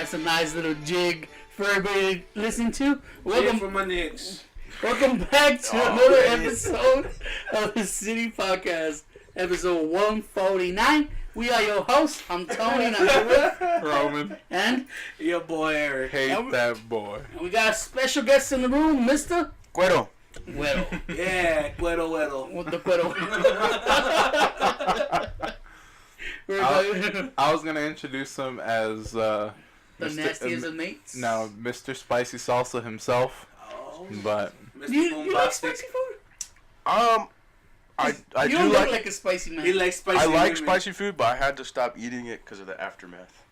That's a nice little jig for everybody to listen to. Welcome for my Knicks. Welcome back to another episode of the City Podcast, episode 149. We are your hosts. I'm Tony, and I'm here with Roman. And your boy Eric. Hate that boy. And we got a special guest in the room, Mr. Cuero. Güero. Yeah, Cuero. With the Güero. I was gonna introduce him as the nastiest of mates. No, Mr. Spicy Salsa himself. Oh, but Mr. You like spicy food? I You do don't look like like a spicy man. He likes spicy. I like women. spicy food, but I had to stop eating it because of the aftermath.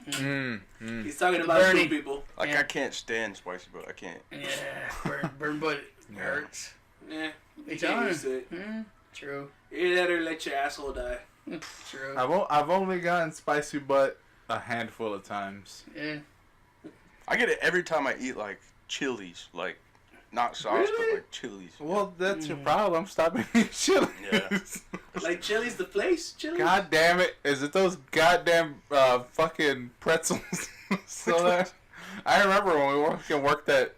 He's talking about Bernie. food people. Like Yeah. I can't stand spicy, but I can't. Yeah, burn butt hurts. Yeah, It's can't on. use it. True. You let her let your asshole die. True. I've only gotten spicy butt a handful of times. Yeah. I get it every time I eat like chilies, like not sauce, Really? but like chilies. Well, that's your problem. Stop eating chili. Yeah. Like Chili's the place. Chili's. God damn it! Is it those goddamn fucking pretzels? So that I remember when we worked at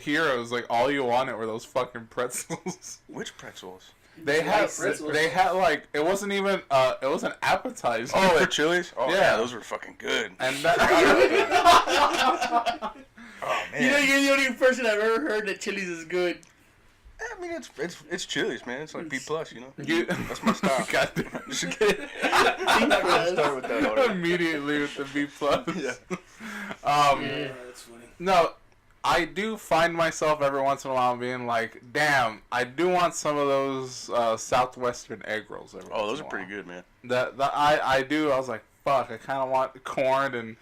Heroes, like all you wanted were those fucking pretzels. Which pretzels? They had pretzels. like it wasn't even it was an appetizer. Oh, at Chili's? Oh Yeah. yeah, those were fucking good. And that, Oh man. You know, you're the only person I've ever heard that Chili's is good. I mean, it's Chili's, man. It's like B+, you know. that's my style. God damn it. Just get it. I'm not gonna start with that already. Immediately with the B+. Yeah. Yeah, that's funny. No, I do find myself every once in a while being like, damn, I do want some of those Southwestern egg rolls. Every Oh, once those in are a pretty while. good, man. I do. I was like, fuck, I kind of want corn and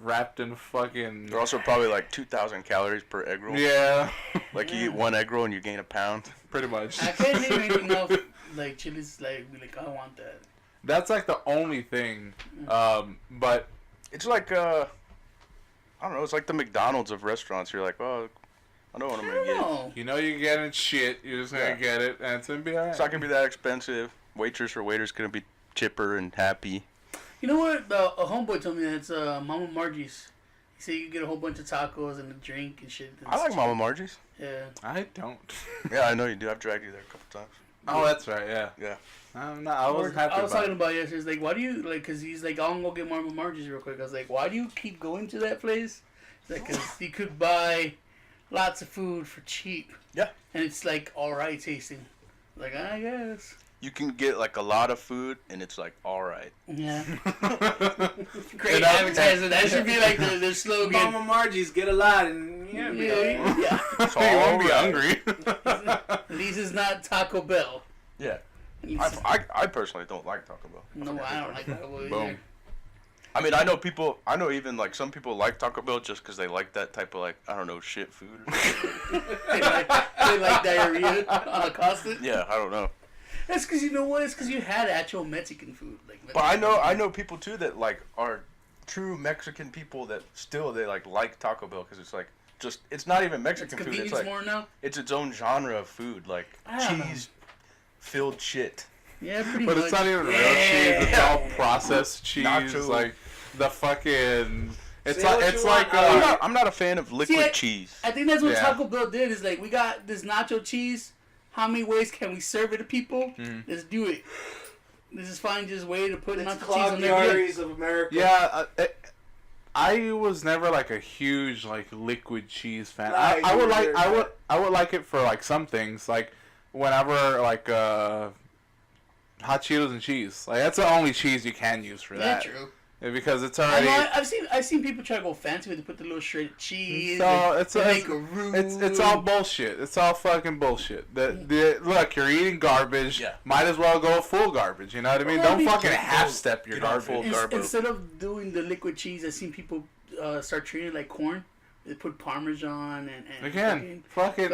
wrapped in fucking... They're also probably like 2,000 calories per egg roll. Yeah. Like you eat one egg roll and you gain a pound. Pretty much. I can't name anything else like Chili's. Like, be like, I want that. That's like the only thing. But It's like I don't know. It's like the McDonald's of restaurants. You're like, oh, I know what I'm gonna get. No. you know you're getting shit. You're just gonna Yeah. get it, and it's gonna be alright. It's not gonna be that expensive. Waitress or waiter's gonna be chipper and happy. You know what? A homeboy told me that it's Mama Margie's. He said you can get a whole bunch of tacos and a drink and shit. I like Mama Margie's. Yeah. I don't. Yeah, I know you do. I've dragged you there a couple times. Oh, that's right. Yeah. Yeah. I wasn't happy I was about talking it. about it yesterday. It's like, why do you, like, because he's like, I'm going to go get Mama Margie's real quick. I was like, why do you keep going to that place? It's like, because you could buy lots of food for cheap. Yeah. And it's like, alright tasting. Like, I guess. You can get like a lot of food and it's like all right. Yeah. Great advertising. That should be like the slogan. Mama Margie's get a lot and Yeah. It's you won't be all hungry. At least it's not Taco Bell. Yeah. At least- I personally don't like Taco Bell. no, I don't like Taco Bell either. Boom. I mean, I know even like some people like Taco Bell just because they like that type of like, I don't know, shit food. Or something. they like diarrhea on a constant. Yeah, I don't know. That's because you know what? It's because you had actual Mexican food. Like, But I know people too that like are true Mexican people that still they like Taco Bell because it's like just it's not even it's Mexican food. convenience It's like more now. it's its own genre of food, like I don't know. cheese filled shit. Yeah, pretty But much. it's not even real Yeah. cheese. It's all processed cheese. Nacho. Like the fucking. It's Say like what it's you like want. I'm not a fan of liquid See, cheese. I think that's what Yeah. Taco Bell did. Is like we got this nacho cheese. How many ways can we serve it to people? Let's do it. Let's just find just a way to put Let's nacho cheese clog on the their bread. arteries of America. Yeah, I was never like a huge like liquid cheese fan. Nah, I you would were like there. I would like it for like some things, like whenever like hot Cheetos and cheese. Like that's the only cheese you can use for Yeah, that. true. Yeah, because it's I already. know, I've seen people try to go fancy with it, put the little shredded cheese. So and it's they make a roux. it's all bullshit. It's all fucking bullshit. Look, you're eating garbage. Yeah. Might as well go full garbage. You know what I mean? Well, I Don't mean, fucking get half full- step your get on garbage. full garbo. Instead of doing the liquid cheese, I've seen people start treating it like corn. They put Parmesan and Again, fucking it's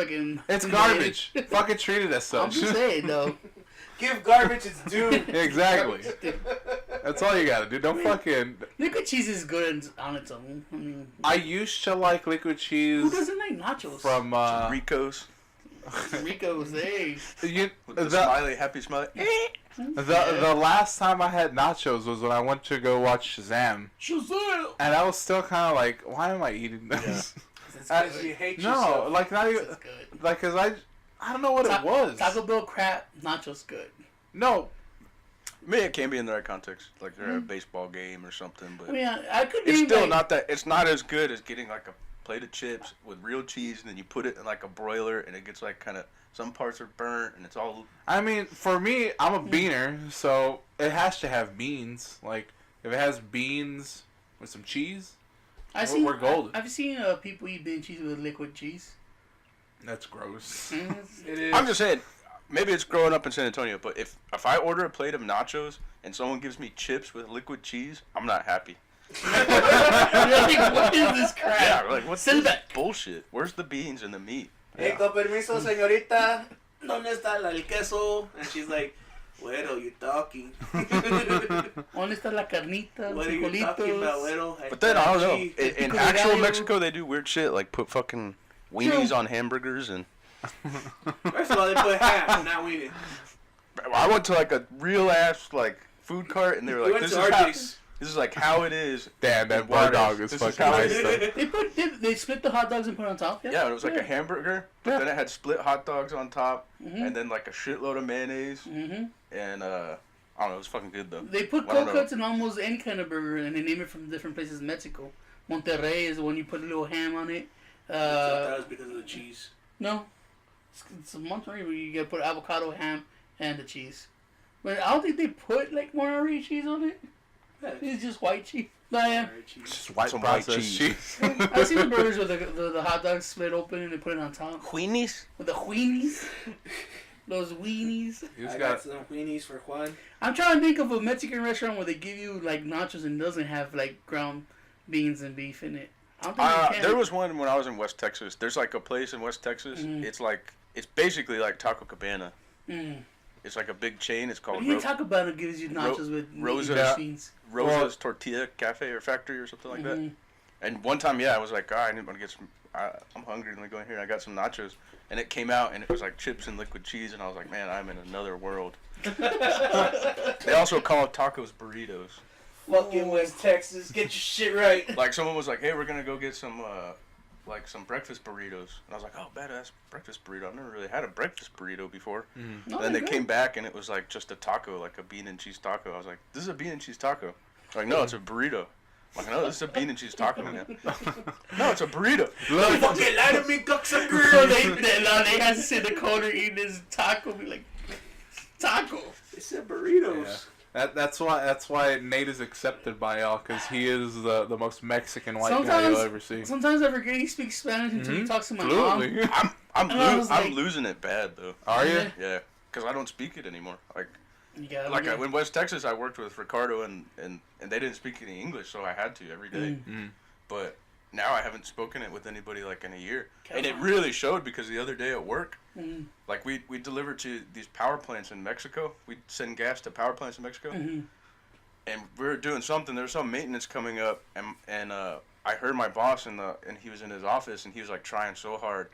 fucking garbage. Fucking treat it as I'm such. just saying though. Give garbage its due. Exactly. That's all you gotta do. Don't fucking. Liquid cheese is good on its own. I mean, I used to like liquid who cheese doesn't like nachos? from Rico's Rico's, hey. you, with the the- smiley, happy smiley. The last time I had nachos was when I went to go watch Shazam, Shazam! and I was still kind of like, why am I eating this? Because you hate No, yourself. like not even It's good. like, cause I don't know what it was. Taco Bell crap, nachos good. No, I mean, it can be in the right context, like they're at a baseball game or something, but I mean, I could it's be still like, not that. It's not as good as getting like a plate of chips with real cheese, and then you put it in like a broiler, and it gets like kind of some parts are burnt, and it's all. I mean, for me, I'm a beaner, so it has to have beans. Like, if it has beans with some cheese, we're golden. I've seen people eat bean cheese with liquid cheese. That's gross. It is. I'm just saying, maybe it's growing up in San Antonio, but if I order a plate of nachos and someone gives me chips with liquid cheese, I'm not happy. You're like, what is this crap? Yeah, like what's Send it this back. bullshit? Where's the beans and the meat? Hey, con permiso, señorita. ¿Dónde está el queso? And she's like, Güero, you talking. ¿Dónde está la carnita? What Los are you talking about, frijolitos? Güero? But then I don't know. Cheese. In Pico de actual gallo. Mexico, they do weird shit like put fucking weenies True. on hamburgers, and First of all, they put ham, not weenie. I went to like a real ass like food cart, and they were We like, went "This to is how, RJ's. this is like how it is." Damn, that in Juarez. bird dog is This fucking how nice. it is. Though. They split the hot dogs and put it on top. Yeah, it was like a hamburger, but then it had split hot dogs on top, Mhm. and then like a shitload of mayonnaise, Mm-hmm. and I don't know, it was fucking good though. They put I don't cold know. cuts in almost any kind of burger, and they name it from different places in Mexico. Monterrey is the one you put a little ham on it. That was because of the cheese. No, it's Monterrey where you gotta put avocado, ham, and the cheese. But I don't think they put like Monterrey cheese on it. Yeah. It's just white cheese. No, yeah. Alright, cheese. Just white Some white processed cheese. cheese. I've seen the burgers with the hot dogs split open and they put it on top Weenies? with the weenies. Those weenies. You just I got got some weenies for Juan. I'm trying to think of a Mexican restaurant where they give you like nachos and doesn't have like ground beans and beef in it. I don't think they can. There was one when I was in West Texas. There's like a place in West Texas. Mhm. It's basically like Taco Cabana. Mm. It's like a big chain. It's called When you talk about it, gives you nachos with Rosa's- meat and beans. Rosa's Tortilla Cafe or Factory or something like that. Mhm. And one time, yeah, I was like, I need to get some. I'm hungry. Let me go in here. And I got some nachos, and it came out, and it was like chips and liquid cheese, and I was like, man, I'm in another world. They also call tacos burritos. Fucking West Texas, get your shit right. Like someone was like, hey, we're gonna go get some like some breakfast burritos, and I was like, oh, badass breakfast burrito. I've never really had a breakfast burrito before. No, And then they they're came good. back, and it was like just a taco, like a bean and cheese taco. I was like, this is a bean and cheese taco. They're like, no, it's a burrito. I'm like, no, this is a bean and cheese taco, man. No, it's a burrito. look. Fucking lie to me, So cocksucker. they has to sit in the corner eating his taco, be like, taco. They said burritos. That's why Nate is accepted by y'all, because he is the most Mexican white guy Sometimes- you'll ever see. Sometimes I forget he speaks Spanish until he Mhm. talks to my mom. Absolutely. I'm And I was like- losing it bad though. Are you? Yeah. Yeah, because I don't speak it anymore. You gotta Like learn. in West Texas, I worked with Ricardo, and they didn't speak any English, so I had to every day. Mm. But now I haven't spoken it with anybody like in a year, and it Come on. really showed because the other day at work, Mhm. like we deliver to these power plants in Mexico. We send gas to power plants in Mexico, Mhm. and we were doing something. There was some maintenance coming up, and I heard my boss and he was in his office, and he was like trying so hard.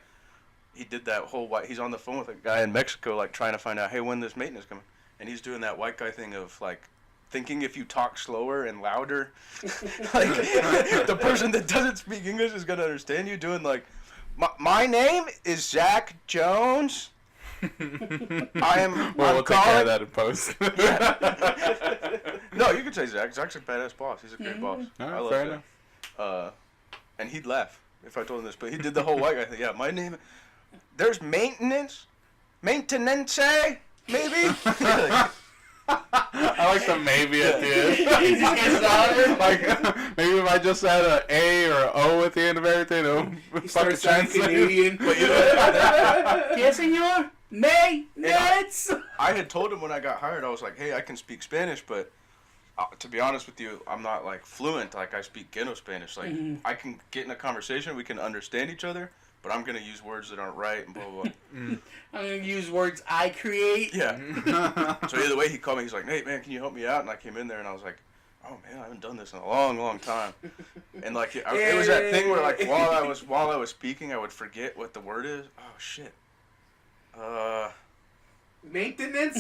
He did that whole he's on the phone with a guy in Mexico, like trying to find out, hey, when this maintenance coming, and he's doing that white guy thing of like thinking if you talk slower and louder, like the person that doesn't speak English is gonna understand you. Doing like, my name is Zach Jones. I am. Well, I'm we'll take care calling. of that in post. No, you can say Zach. Zach's a badass boss. He's a great boss. Alright, I love fair Zach. enough. And he'd laugh if I told him this, but he did the whole white guy thing. Yeah, my name. There's maintenance, maybe. I like the maybe at the end. He just gets louder. Like, maybe if I just had an A or an O at the end of everything, it'll He fucking starts sounding translate. Canadian. But you know, Yes, senor. Maintenance. I had told him when I got hired, I was like, hey, I can speak Spanish, but to be honest with you, I'm not like fluent. Like I speak Geno Spanish. Like I can get in a conversation, we can understand each other, but I'm gonna use words that aren't right and blah blah blah. I'm gonna use words I create. Yeah. So either way, he called me. He's like, Nate, man, can you help me out? And I came in there and I was like, oh man, I haven't done this in a long time. And like it was that thing where like while I was speaking, I would forget what the word is. Oh shit. Maintenance?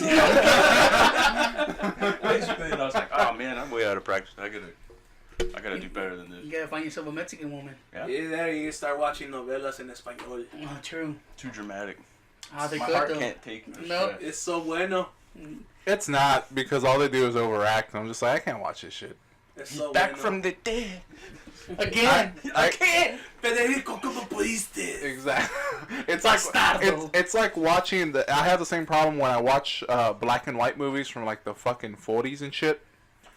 Basically, and I was like, oh man, I'm way out of practice. I gotta do better than You this. gotta find yourself a Mexican woman. Yeah. Yeah, there you start watching novelas en español. Oh, true. Too dramatic. Ah, they're My good heart though. can't take this. No. stress. It's so bueno. It's not, because all they do is overact. And I'm just like, I can't watch this shit. Es so Back bueno. from the dead. Again. I can't. Federico, ¿cómo pudiste? Exactly. It's like Bastardo. it's like watching the. I have the same problem when I watch black and white movies from like the fucking 40s and shit.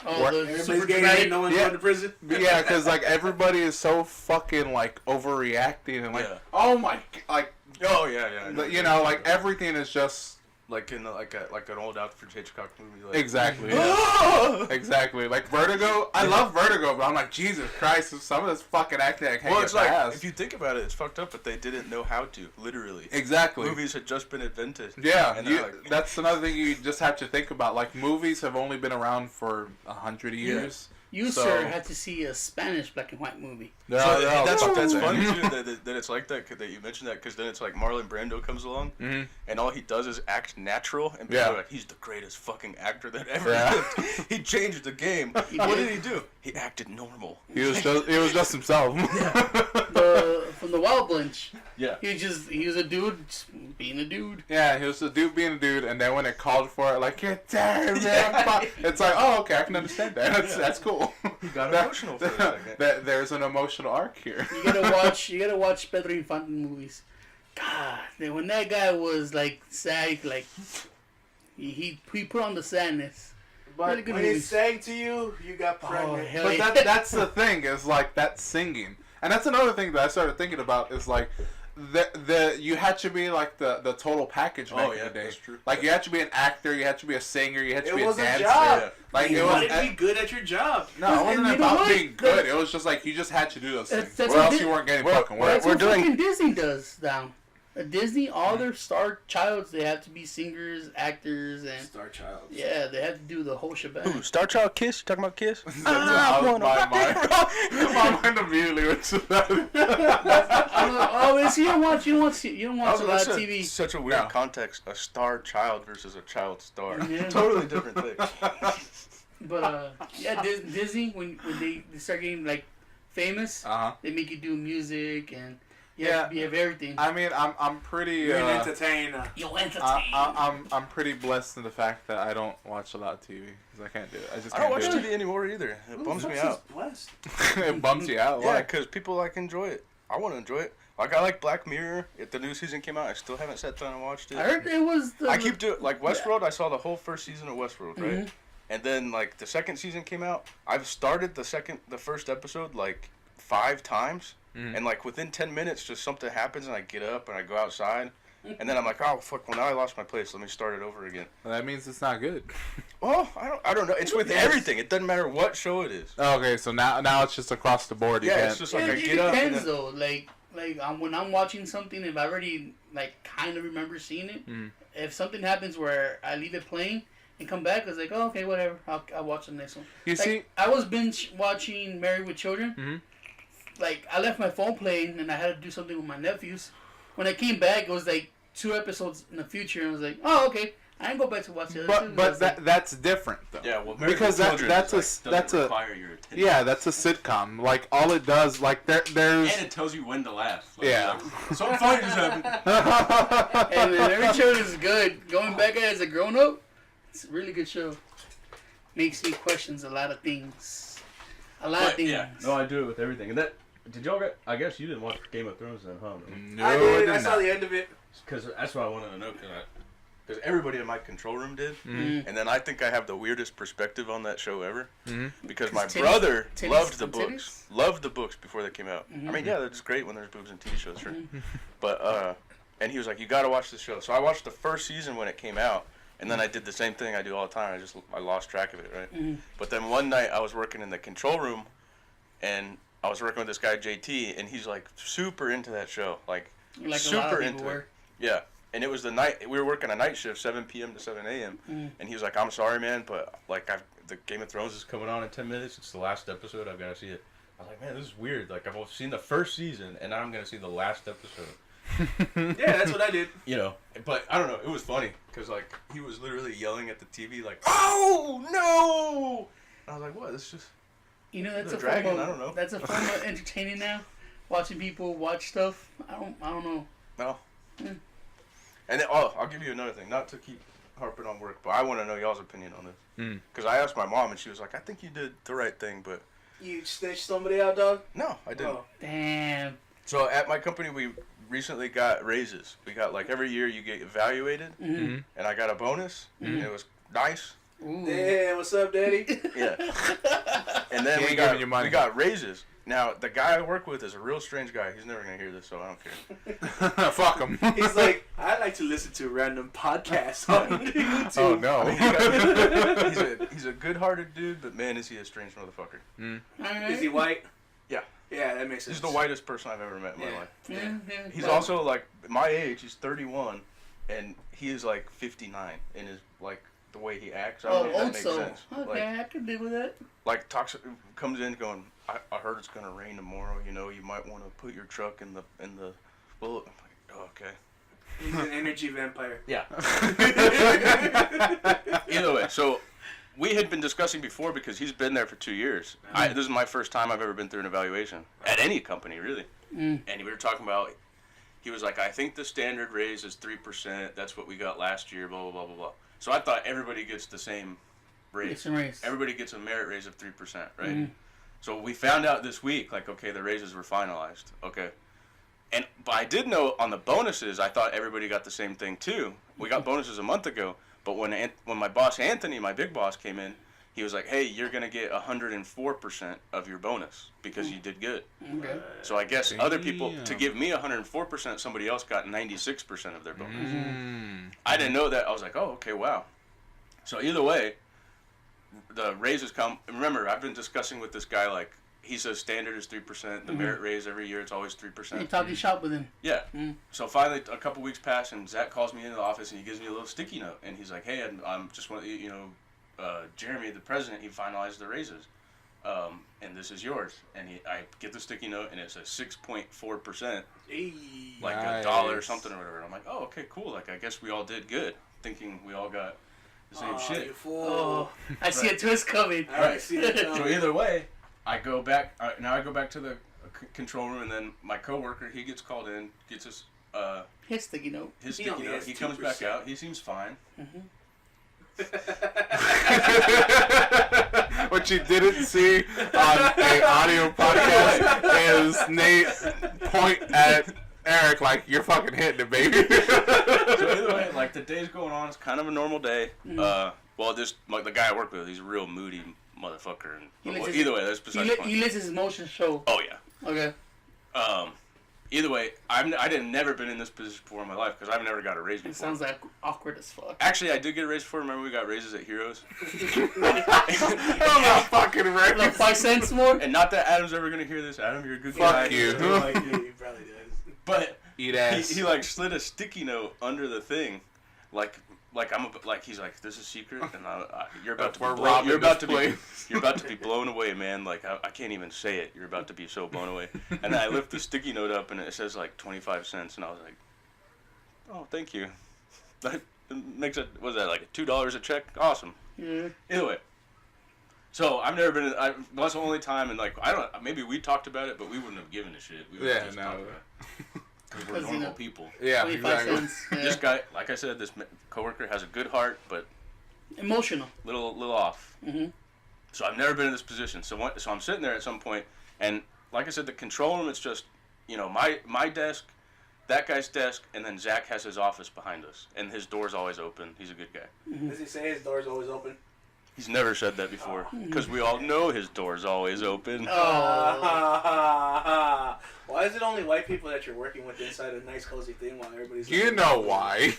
Oh, What? the Everybody's super getting dramatic. it, no one's Yeah. going to prison. Yeah, because like everybody is so fucking like overreacting and like, Yeah. oh my, like Oh yeah, yeah. you know, like everything is just like in like an old Alfred Hitchcock movie. Like, exactly. Oh! Exactly. Like Vertigo. I love Vertigo, but I'm like, Jesus Christ, some of this fucking acting I can't Well, get it's like past. if you think about it, it's fucked up, but they didn't know how to. Literally, Exactly. movies had just been invented. Yeah, and you, they're like, that's another thing you just have to think about. Like, movies have only been around for 100 years. You, So- sir, had to see a Spanish black and white movie. They're So all- they're all that's fucking funny same. too that it's like that that you mentioned that because then it's like Marlon Brando comes along Mhm. and all he does is act natural and people Yeah. are like he's the greatest fucking actor that ever Yeah. lived. He changed the game. What did he do? He acted normal. He was just himself. From the Wild Bunch. Yeah. He was a dude just being a dude. Yeah, he was a dude being a dude, and then when it called for it, like, you're tired, man. It's like, oh, okay, I can understand that. That's cool. He got emotional for a second. There's an emotional arc here. You gotta watch Pedro Infante movies. God, man, when that guy was like sad, like he put on the sadness. But Really good when he movies. sang to you, you got Oh, pregnant. hell But yeah. that's the thing, is like that singing. And that's another thing that I started thinking about is like you had to be like the total package back Oh, in yeah, the day. that's true. Like you had to be an actor, you had to be a singer, you had to It be was a a dancer. job. Yeah. Like You it was wanted to be good at your job. no, it wasn't And you know about what? being good. It was just like you just had to do those things, That's or what else Di- you weren't getting Well, fucking That's work. what doing- fucking Disney does now. Disney, all their star childs, they have to be singers, actors, and Star Child. yeah, they have to do the whole shebang. Ooh, Star Child Kiss? You talking about Kiss? That was my mind immediately went to that. You don't watch a lot That's of TV. such a weird No. context. A star child versus a child star. Yeah. Totally different thing. But yeah, Disney when they start getting like famous, Uh-huh. they make you do music and you Yeah. have everything. I mean, I'm pretty. You're an entertainer. You'll entertain. I'm pretty blessed in the fact that I don't watch a lot of TV because I can't do it. I just I can't don't watch do TV anymore either. It Who bums the me fuck is out. blessed? it. It bums you out. Yeah, Why? because people like enjoy it. I want to enjoy it. Like I like Black Mirror. If the new season came out, I still haven't sat down and watched it. I heard it was the. I keep doing like Westworld. I saw the whole first season of Westworld, right? Mhm. And then like the second season came out. I've started the first episode like 5 times, Mhm. and like within 10 minutes, just something happens, and I get up and I go outside, and then I'm like, oh fuck, well now I lost my place. Let me start it over again. Well, that means it's not good. Well, I don't know. It's with Yes. everything. It doesn't matter what show it is. Okay, so now it's just across the board. You Yeah, can't. it's just like I it get up. And depends then, though. Like when I'm watching something, if I already like kind of remember seeing it, Mhm. if something happens where I leave it playing and come back, it's like, oh, okay, whatever. I'll watch the next one. You Like, see, I was binge watching Married with Children. Mhm. Like I left my phone playing and I had to do something with my nephews. When I came back, it was like 2 episodes in the future, and I was like, oh, okay. I didn't go back to watch the other two. but that's different though. yeah, well, Because that's a require your attention. yeah, that's a sitcom. Like all it does, like there's And it tells you when to laugh. Like, Yeah. like, something funny just happened. And then Married with Children is good. Going back at it as a grown up, it's a really good show. Makes me questions a lot of things. A lot of But, things. yeah, no, I do it with everything. And that, did y'all get, I guess you didn't watch Game of Thrones then, huh? no, I it did. I did saw not. the end of it. Because that's what I wanted to know. Because everybody in my control room did. Mm. And then I think I have the weirdest perspective on that show ever. Mhm. Because my Titties- brother titties loved the and books. Loved the books before they came out. Mhm. I mean, yeah, that's great when there's boobs in TV shows, sure. But, and he was like, you gotta watch this show. So I watched the first season when it came out. And then I did the same thing I do all the time. I lost track of it, right? Mhm. But then one night I was working in the control room. And I was working with this guy, JT. And he's like super into that show. Like Like a lot super of into people it. were. Yeah. And it was the night, we were working a night shift, 7 p.m. to 7 a.m. Mm. And he was like, I'm sorry, man, but like the Game of Thrones is coming on in 10 minutes. It's the last episode. I've got to see it. I was like, man, this is weird. Like, I've seen the first season, and now I'm going to see the last episode. Yeah, that's what I did. You know, but I don't know. It was funny because like he was literally yelling at the TV like, "Oh no!" And I was like, "What? This just." You know, that's The a dragon, form of, I don't know. That's a form of entertaining now. Watching people watch stuff. I don't know. No. Mm. And then, I'll give you another thing. Not to keep harping on work, but I want to know y'all's opinion on this. Mm. Because I asked my mom, and she was like, "I think you did the right thing," but You snitched somebody out, dog? no, I didn't. Oh. Damn. So at my company, we recently got raises. We got like every year you get evaluated, Mm-hmm. and I got a bonus. And it was nice. Ooh. Damn, what's up, daddy? Yeah. And then He we ain't got giving you money. we got raises. Now the guy I work with is a real strange guy. He's never gonna hear this, so I don't care. Fuck him. He's like, I like to listen to random podcasts on YouTube. Oh no. He's a good-hearted dude, but man, is he a strange motherfucker. Alright. Is he white? Yeah. Yeah, that makes sense. He's the whitest person I've ever met in my Yeah. life. Yeah, yeah. He's Well, also like my age. He's 31, and he is like 59 in his like the way he acts. I don't know if that makes also. sense. Okay, I can deal with that. Like talks comes in going, I heard it's gonna rain tomorrow. You know, you might want to put your truck in the well. I'm like, oh, okay. He's an energy vampire. Yeah. Either way, so we had been discussing before because he's been there for 2 years. This is my first time I've ever been through an evaluation at any company, really. Mm. And we were talking about. He was like, I think the standard raise is 3%. That's what we got last year. Blah blah blah blah blah. So I thought everybody gets the same raise. It's a race. Everybody gets a merit raise of 3%, right? Mhm. So we found out this week, like, okay, the raises were finalized. Okay. But I did know on the bonuses, I thought everybody got the same thing too. We got bonuses a month ago, but when my boss Anthony, my big boss, came in, he was like, "Hey, you're gonna get 104% of your bonus because you did good." Okay. So I guess other people, to Damn. give me 104%, somebody else got 96% of their bonus. Mm. I didn't know that. I was like, "Oh, okay, wow." So either way, the raises come. Remember, I've been discussing with this guy, like, he says standard is 3%. The merit raise every year, it's always 3%. You're talking shop with him. Yeah. Mm. So finally, a couple weeks pass, and Zach calls me into the office, and he gives me a little sticky note, and he's like, "Hey, I'm just want you know, Jeremy, the president, he finalized the raises, and this is yours." And I get the sticky note, and it says 6.4%, Hey. like Nice. $1 or something or whatever. And I'm like, "Oh, okay, cool. Like, I guess we all did good," thinking we all got the same You shit. fool. Oh, I see a twist coming. I already see it So coming. either way, I go back. Now I go back to the control room, and then my coworker, he gets called in, gets his His sticky note. his He sticky only note. has He comes back 2%. out. He seems fine. What you didn't see on a audio podcast is Nate point at Eric like, "You're fucking hitting it, baby." So either way, like the day's going on. It's kind of a normal day. Well, this like the guy I work with, he's a real moody motherfucker. And He lets well, his- either way, that's besides the point. He lets his emotions show. Oh yeah. Okay. Either way, I didn't never been in this position before in my life because I've never got a raise It before. sounds like awkward as fuck. Actually, I did get a raise before. Remember we got raises at Heroes? I'm not fucking Like ready. 5 cents more? And not that Adam's ever gonna hear this. Adam, you're a good Fuck guy. you. Like, yeah, he probably does. But Eat ass. he like slid a sticky note under the thing, like he's like, "This is secret, and you're about to be We're blown, robbing you're about this to be place." you're about to be blown away, man. Like I can't even say it. You're about to be so blown away." And then I lift the sticky note up, and it says like 25 cents, and I was like, "Oh, thank you." That makes it, was that like $2 a check? Awesome. Yeah. Either way. So I've never been. That's the only time, and like I don't. Maybe we talked about it, but we wouldn't have given a shit. We would Yeah, have just no. talked about it. Because we're 'Cause, you normal know, people. Yeah, 25 exactly. cents. Yeah. This guy, like I said, this coworker has a good heart, but Emotional. little off. Mhm. So I've never been in this position. So I'm sitting there at some point, and like I said, the control room. It's just, my desk, that guy's desk, and then Zach has his office behind us, and his door's always open. He's a good guy. Does he say his door's always open? He's never said that before, because we all know his door's always open. Oh. Why is it only white people that you're working with inside a nice cozy thing while everybody's You know why.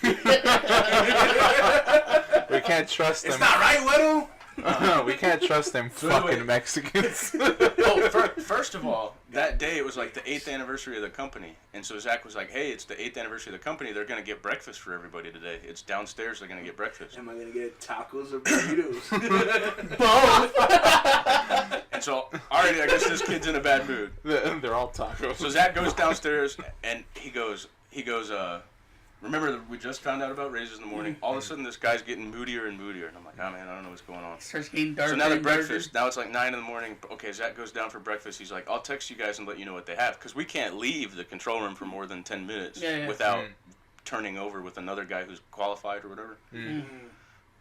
We can't trust It's them. not right, Weddle. We can't trust them anyway. fucking Mexicans. Oh, first of all, that day it was like the 8th anniversary of the company, and so Zach was like, "Hey, it's the 8th anniversary of the company. They're gonna get breakfast for everybody today. It's downstairs. They're gonna get breakfast." Am I gonna get tacos or burritos? And so already, I guess this kid's in a bad mood. They're all tacos. So Zach goes downstairs, and he goes, he goes, remember that we just found out about raises in the morning. All of a sudden, this guy's getting moodier and moodier, and I'm like, oh man, I don't know what's going on. Starts getting darker. So now the and darker. breakfast. Now it's like 9 in the morning. Okay, Zach goes down for breakfast. He's like, I'll text you guys and let you know what they have, because we can't leave the control room for more than 10 minutes without turning over with another guy who's qualified or whatever.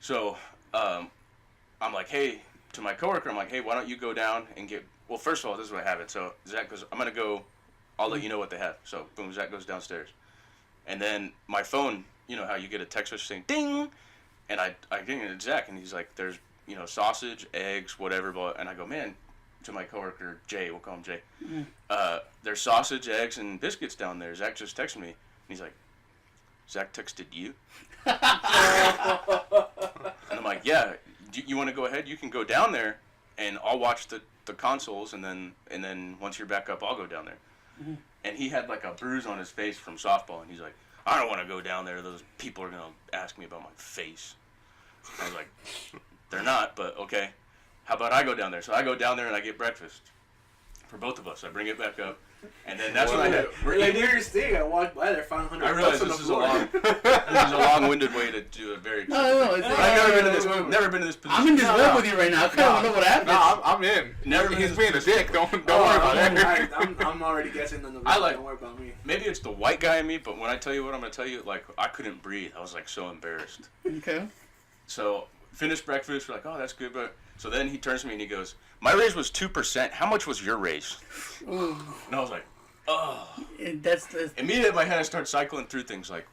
So I'm like, hey, to my coworker, I'm like, hey, why don't you go down and get. Well, first of all, this is what happened. So Zach goes, I'm gonna go. I'll let you know what they have. So boom, Zach goes downstairs, and then my phone. You know how you get a text message saying ding, and I ding it at Zach, and he's like, there's sausage, eggs, whatever, and I go, man, to my coworker Jay, we'll call him Jay. There's sausage, eggs, and biscuits down there. Zach just texted me, and he's like, Zach texted you? And I'm like, yeah. You want to go ahead? You can go down there, and I'll watch the consoles, and then once you're back up, I'll go down there. And he had like a bruise on his face from softball, and he's like, I don't want to go down there. Those people are going to ask me about my face. I was like, they're not, but okay. How about I go down there? So I go down there and I get breakfast for both of us. I bring it back up. And then that's when I had. Like, weirdest thing, I walked by there, found 100 I realize on the this is floor. this is a long-winded way to do a very. No. I've never been to this position. I'm in this web with you right now. I kind of know what happened. No, I'm in. Never He's been being a this dick. Don't worry about that. I'm already guessing on the I like- Don't worry about me. Maybe it's the white guy in me, but when I tell you what I'm going to tell you, like, I couldn't breathe. I was, like, so embarrassed. Okay. So, finished breakfast. We're like, oh, that's good. But so then he turns to me and he goes, my raise was 2%. How much was your raise? Ooh. And I was like, oh. And that's Immediately in my head, I started cycling through things like,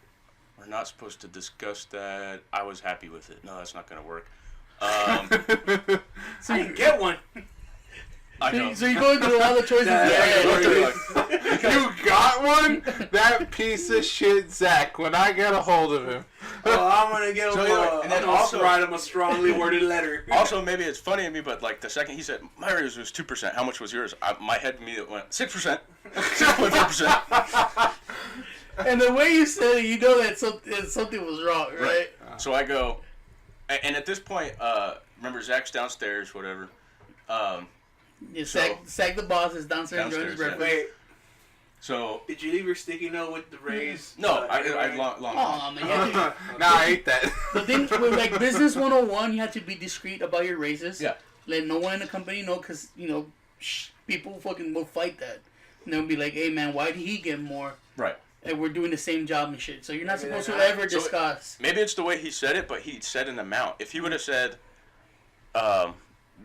we're not supposed to discuss that. I was happy with it. No, that's not going to work. so I you, can get one. I know. so you're going through all the choices. You got one? That piece of shit, Zach. When I get a hold of him. Oh, I'm gonna get So him. anyway, and then I'm gonna also- write him a strongly worded letter. Also, maybe it's funny to me, but like the second he said, my raise was 2%. How much was yours? My head immediately went 6%. 6.4%. And the way you said it, you know that something was wrong, right? So I go, and at this point, remember Zach's downstairs, whatever. Yeah, So- Sack the boss is downstairs enjoying his Downstairs, breakfast. Wait, So did you leave your sticky note with the raise? no, I long. Aw, man. You have to- Nah, I ate that. the thing with like business 101, you have to be discreet about your raises. Yeah. Let no one in the company know, because people fucking will fight that. And they'll be like, hey man, why did he get more? Right. And we're doing the same job and shit. So you're not Maybe supposed to they're not. ever So- discuss. Maybe it's the way he said it, but he said an amount. If he would have said,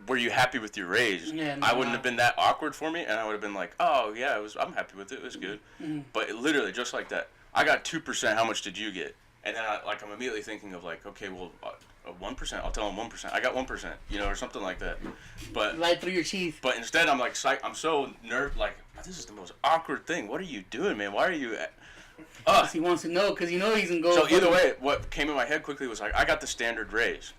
were you happy with your raise? Yeah, no, I wouldn't have been that awkward for me, and I would have been like, oh yeah, I'm happy with it. It was good. But it literally just like that. I got 2%. How much did you get? And then I'm immediately thinking of like, okay, well, 1%. I'll tell him 1%. I got 1%, or something like that. But Light through your teeth. But instead, I'm like, I'm so nervous. Like, this is the most awkward thing. What are you doing, man? Why are you? He wants to know, because he's gonna go. So either way, what came in my head quickly was like, I got the standard raise.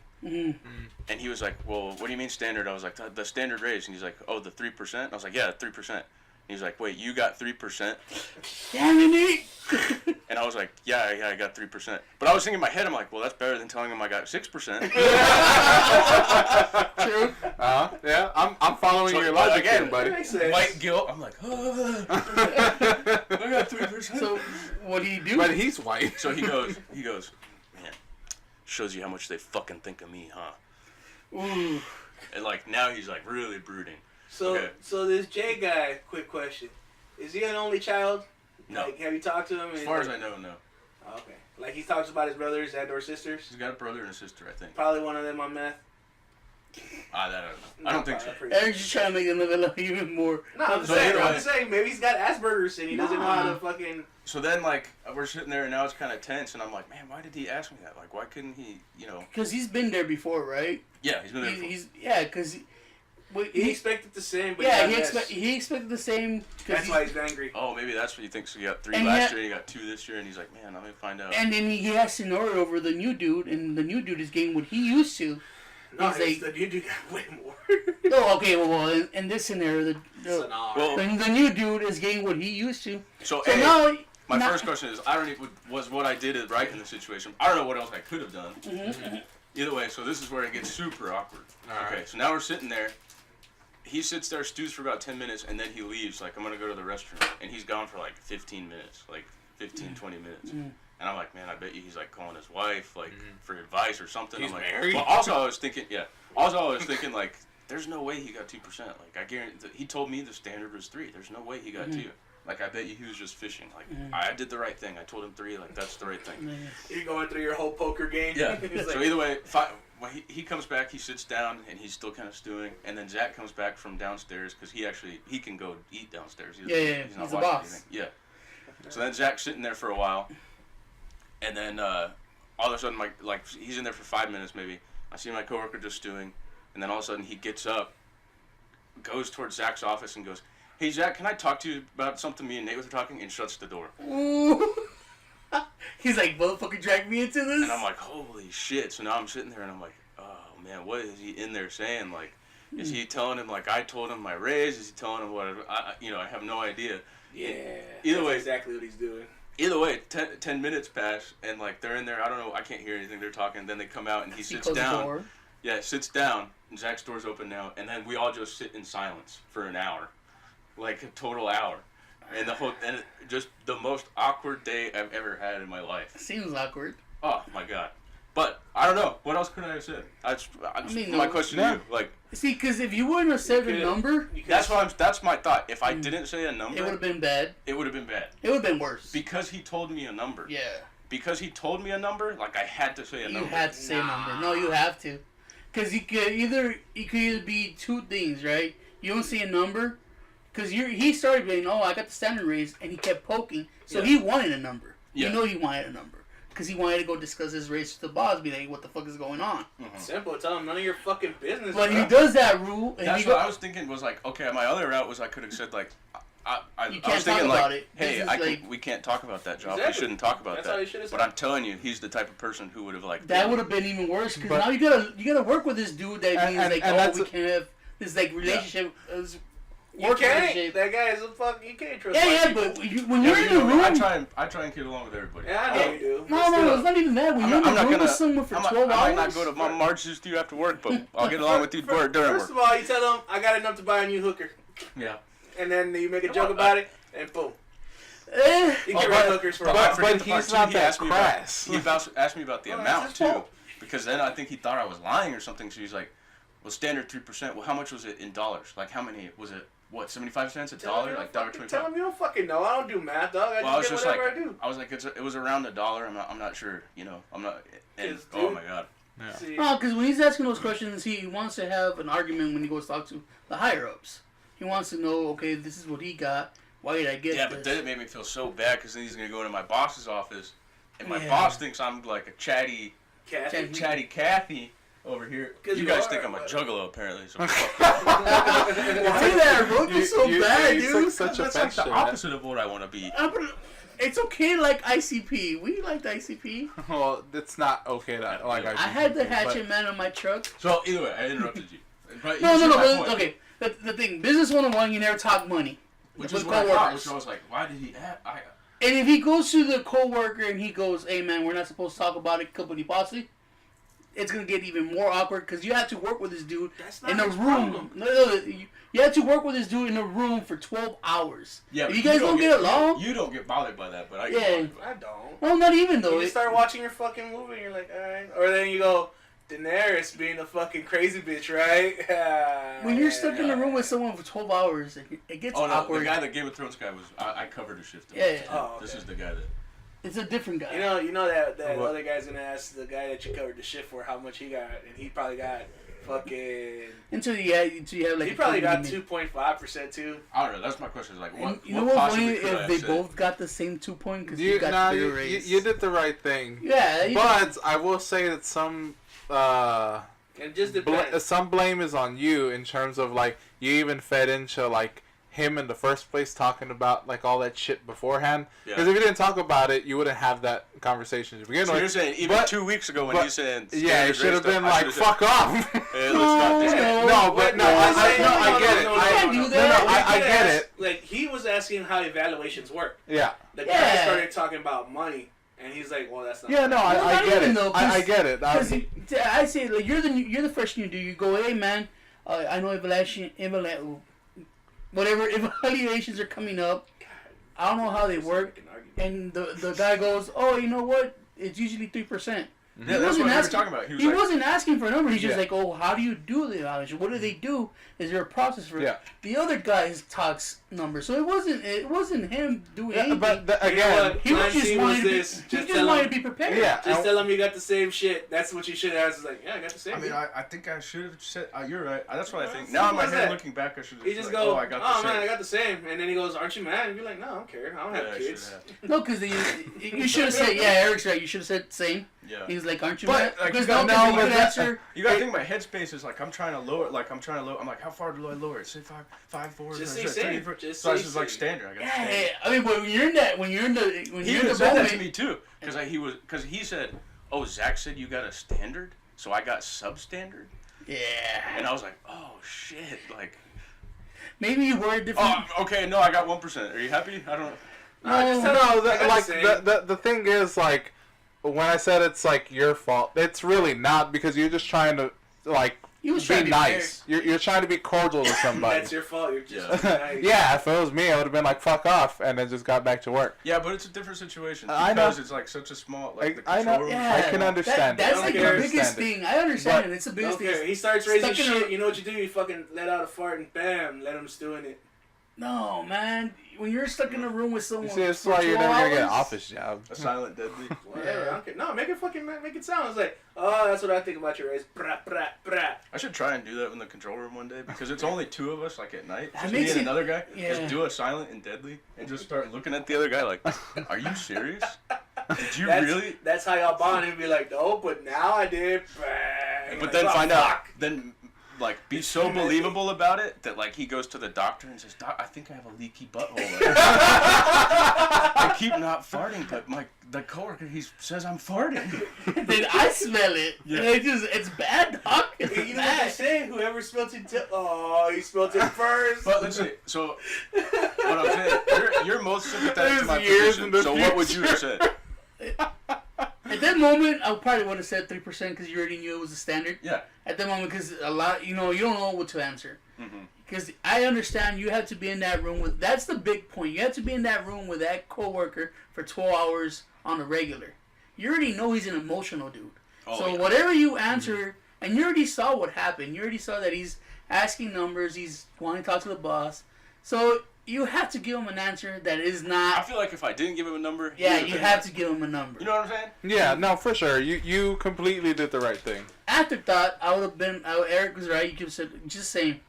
And he was like, well, what do you mean standard? I was like, the standard raise. And he's like, oh, the 3%? I was like, yeah, 3%. And he's like, wait, you got 3%? Damn it, Nate. And I was like, yeah, I got 3%. But I was thinking in my head, I'm like, well, that's better than telling him I got 6%. True. Yeah, I'm following So, your but logic again, here, buddy. Makes sense. White guilt. I'm like, oh, I got 3%. So what do you do? But he's white. So he goes, man, shows you how much they fucking think of me, huh? Ooh. And like now he's like really brooding. So, Okay. so this Jay guy, quick question. Is he an only child? No. Like, have you talked to him? As far as I know, no. Oh, okay. Like, he talks about his brothers and or sisters? He's got a brother and a sister, I think. Probably one of them on meth. I don't know. I don't think so. Eric's just trying to make them look even more. No, I'm So saying, anyway- I'm just saying, maybe he's got Asperger's and he doesn't know how Nah. to fucking... So then, like, we're sitting there, and now it's kind of tense, and I'm like, man, why did he ask me that? Like, why couldn't he, Because he's been there before, right? Yeah, he's been there before. Because He expected the same, but yeah, he got less. he expected the same. That's why he's angry. Oh, maybe that's what he thinks. He got 3 And last yeah- year, and he got 2 this year, and he's like, man, let me find out. And then he has to know it over the new dude, and the new dude is getting what he used to. No, He's it's like- the dude got way more. Oh, okay, well, in this scenario, Well, the new dude is getting what he used to. so, So A, now, my now- first question is, I don't even, was what I did right in the situation. I don't know what else I could have done. Either way, so this is where it gets super awkward. Alright. Okay, so now we're sitting there. He sits there, stews for about 10 minutes, and then he leaves. Like, I'm going to go to the restroom. And he's gone for like 15 minutes. Like, 15, 20 minutes. And I'm like, man, I bet you he's like calling his wife like for advice or something. He's I'm like, married? well, also I was thinking, like, there's no way he got 2%. Like, I guarantee, he told me the standard was 3. There's no way he got 2. Like, I bet you he was just fishing. Like, I did the right thing. I told him 3. Like, that's the right thing. You're going through your whole poker game. Yeah. He's So like, either way, when he comes back, he sits down and he's still kind of stewing. And then Zach comes back from downstairs because he can go eat downstairs. He's not the watching boss. anything. Yeah. So then Zach's sitting there for a while, and then all of a sudden, like he's in there for 5 minutes maybe. I see my coworker just stewing, and then all of a sudden he gets up, goes towards Zach's office, and goes, "Hey Zach, can I talk to you about something me and Nate were talking?" And shuts the door. Ooh. He's like, motherfucker, drag me into this. And I'm like, holy shit. So now I'm sitting there and I'm like, oh man, what is he in there saying? Like, is he telling him like I told him my raise? Is he telling him what I have no idea. yeah. Either that's way, exactly what he's doing. Either way, 10 minutes pass and like they're in there. I don't know. I can't hear anything. They're talking. Then they come out and he sits closed the down. door. Yeah, sits down. And Zach's door's open now. And then we all just sit in silence for an hour, like a total hour. And just the most awkward day I've ever had in my life. Seems awkward. Oh my god! But I don't know. What else could I have said? My question to you, like, See, because if you wouldn't have said the number, that's my thought. If I didn't say a number, it would have been bad. It would have been bad. It would have been worse. Because he told me a number. Yeah. Because he told me a number, like I had to say a You number. had to say a number. No, you have to. Because it could either be two things, right? You don't say a number, because he started being, oh, I got the standard raise, and he kept poking, so he wanted a number. Yeah. You know he wanted a number. Because he wanted to go discuss his race to the boss, be like, what the fuck is going on? Simple. Tell him none of your fucking business. But bro. he does that rule, and That's what I was thinking. Was like, okay, my other route was I could have said like, I You was can't thinking talk about like, it. hey, This is like- we can't talk about that job. Exactly. We shouldn't talk about That's all that. you should have said. But I'm telling you, he's the type of person who would have like. that would have been even worse, because But- now you gotta work with this dude that And- means, and- like, and oh, that's we a- can't have this, like, relationship. You work can't. relationship. That guy is a fuck. You can't trust. Yeah, white yeah, people. but when Yeah, you're but in you the know, room... I try and get along with everybody. Yeah, I know you do. No, it's not even that. When you're in the room with someone for 12 hours... I might not go to my marches with you after work, but I'll get along with you during First work. of all, you tell them I got enough to buy a new hooker, Yeah. and then you make a joke about it, and boom, Eh, you get rid of hookers for a but- while. I forget but the part he's too, not he that asked me crass. He asked me about the Well, amount that's his too, fault. because then I think he thought I was lying or something. So he's like, "Well, standard 3%. Well, how much was it in dollars? Like, how many was it? What, 75 cents? Tell him $1? you Like don't fucking- Tell $1.25?" him you don't fucking know. I don't do math, dog. I Well, I was just just get like, whatever I do. I was like, it was around $1. I'm not sure. You know, I'm not. And Yes, oh dude. my god. Yeah. See, No, because when he's asking those questions, he wants to have an argument when he goes to talk to the higher-ups. He wants to know, okay, this is what he got. Why did I get Yeah, this? but then it made me feel so bad because then he's gonna go into my boss's office, and my Yeah. boss thinks I'm like a chatty Kathy. Kathy over here. 'Cause You you guys are, think I'm a but- juggalo apparently. So Why that, bro? You're so bad, you dude. took such that's like offense the to that. opposite of what I want to be. It's okay, like ICP. We liked ICP. Well, it's not okay that like I had the but- hatchet man on my truck. So either way, I interrupted you. But No, you see my but point, okay. The thing, business 101, you never talk money. Which with is what I thought. coworkers. Which I was like, why did he? And if he goes to the coworker and he goes, "Hey man, we're not supposed to talk about it, company policy," it's gonna get even more awkward because you have to work with this dude That's not in a his room. problem. No, you have to work with this dude in a room for 12 hours. Yeah, If but you guys don't get along. You don't get bothered by that, but I Yeah. get bothered by I it. don't. Well, not even though. You just start watching your fucking movie, and you're like, alright. Or then you go, Daenerys being a fucking crazy bitch, right? When you're stuck in a Yeah. room with someone for 12 hours, it gets Oh no, awkward. the guy that Game of Thrones guy was I covered his shift. Yeah, yeah. Oh, This okay. is the guy that. It's a different guy. You know that What? other guy's gonna ask the guy that you covered the shit for how much he got, and he probably got fucking. Until you have like. He a probably got company- 2.5% too. I don't know. That's my question. Is like, And what? you know what what's funny? possibly could I If have they said? both got the same 2 point because you got the bigger raise. you did the right thing. Yeah, But I will say that some It just depends. some blame is on you in terms of like you even fed into like him in the first place talking about like all that shit beforehand. Yeah. Because if you didn't talk about it, you wouldn't have that conversation to begin So with. you're saying even But- 2 weeks ago when but- he's saying Yeah, it standard should have rate been stuff, I like, should've fuck off. said, hey, let's not do that. No, but no, I get it. You can't do No, that. I get it. Like he was asking how evaluations work. Yeah. The guy Yeah. started talking about money, and he's like, "Well, that's not." Yeah, no, Well, I not get even it. though, I get it. Because I say like you're the first thing you do. You go, hey man, I know whatever evaluations are coming up. I don't know how they work. and the guy goes, "Oh, you know what? It's usually 3%." Yeah, that's what we were talking about. He wasn't asking for a number. He's just Yeah. like, "Oh, how do you do the evaluation? What do they do? Is there a process for it?" Yeah. The other guy's talks number, so it wasn't him doing Yeah, anything. but You know again, what? he was My just scene wanting to be, this. he Just just tell wanted him. to be prepared. yeah, Just tell him you got the same shit. That's what you should have. It's like, yeah, I got the same. I mean, I think I should have said. You're right. That's what I think. Simple Now in my as head, that. looking back, I should have. He just like, goes, oh, I got the "Oh same. man, I got the same," and then he goes, "Aren't you mad?" And you're like, "No, I don't care. I don't have Yeah, I kids." should have. No, because you should have said, "Yeah, Eric's right." You should have said same. Yeah. He was like, "Aren't you But, mad?" like, Because you got- no, no, you but could that- answer. You gotta think my headspace is like I'm trying to lower. I'm like, how far do I lower it? Say 5'4". Just or say is it same. 3'4"? Just So I say was like same. standard. I got Yeah, standard. I mean, but when you're in that, when He you're in the even said that to moment, me too, because he said, "Oh, Zach said you got a standard, so I got substandard," yeah, and I was like, "Oh shit!" Like, maybe you were different. oh, okay, no, I got 1%. Are you happy? I don't. just tell no, him, I got like the same. the thing is like when I said it's like your fault, it's really not because you're just trying to like You was trying to be be nice. You're trying to be cordial to somebody. That's your fault. You're just Yeah. nice. Yeah, if it was me, I would have been like fuck off and then just got back to work. Yeah, but it's a different situation I know. because it's like such a small like the I control know. room. Yeah. I can understand. That's I like don't the care. biggest thing. I understand But- it. It's the biggest Okay, thing. he starts raising Stuck in a- shit. You know what you do? You fucking let out a fart and bam, let him stew in it. No, man. When you're stuck in a room with someone, You see, that's for why you're 12 never gonna get an hours, office job. A silent deadly. Whatever. Yeah. I don't care. No, make it sound. It's like, oh, that's what I think about your race. Brah, brah, brah. I should try and do that in the control room one day because it's only two of us, like at night. That Just me makes and it- another guy. yeah. Just do a silent and deadly and just start looking at the other guy like, "Are you serious? Did you That's, really?" That's how y'all bond. He'd be like, no, but now I did. Bang. But Like, then oh, find out, fuck. then like be so believable about it that like he goes to the doctor and says, "Doc, I think I have a leaky butthole. I keep not farting, but the coworker he says I'm farting." then I smell it. Yeah. And it's bad, dog. It's You know what they bad. say? Whoever smelt it, he smelt it first. But let's see. So what I'm saying, you're most sympathetic to my There's years position. in the So what would you have future. said? At that moment, I probably would have said 3% because you already knew it was a standard. Yeah. At that moment, because a lot, you don't know what to answer. Mhm. Because I understand you have to be in that room with. That's the big point. You have to be in that room with that coworker for 12 hours on a regular. You already know he's an emotional dude. Oh, So yeah. whatever you answer, and you already saw what happened. You already saw that he's asking numbers. He's wanting to talk to the boss. So you have to give him an answer that is I not. feel like if I didn't give him a number, he Yeah, would've you been have like- to give him a number. You know what I'm saying? Yeah, no, for sure. You completely did the right thing. Afterthought, I would have been. Eric was right. You could have said just same.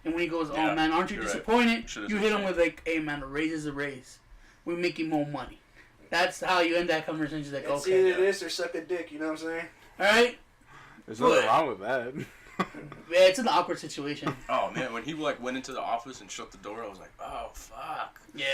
And when he goes, "Oh Yeah, man, aren't you you're right. disappointed?" Should've You said hit him same. with like, "Hey man, a raise is a raise. We're making more money." That's how you end that conversation. It's like, It's okay, either this or suck a dick. You know what I'm saying? all right. There's nothing wrong with that. Yeah, it's an awkward situation. Oh man, when he like went into the office and shut the door, I was like, "Oh fuck." Yeah,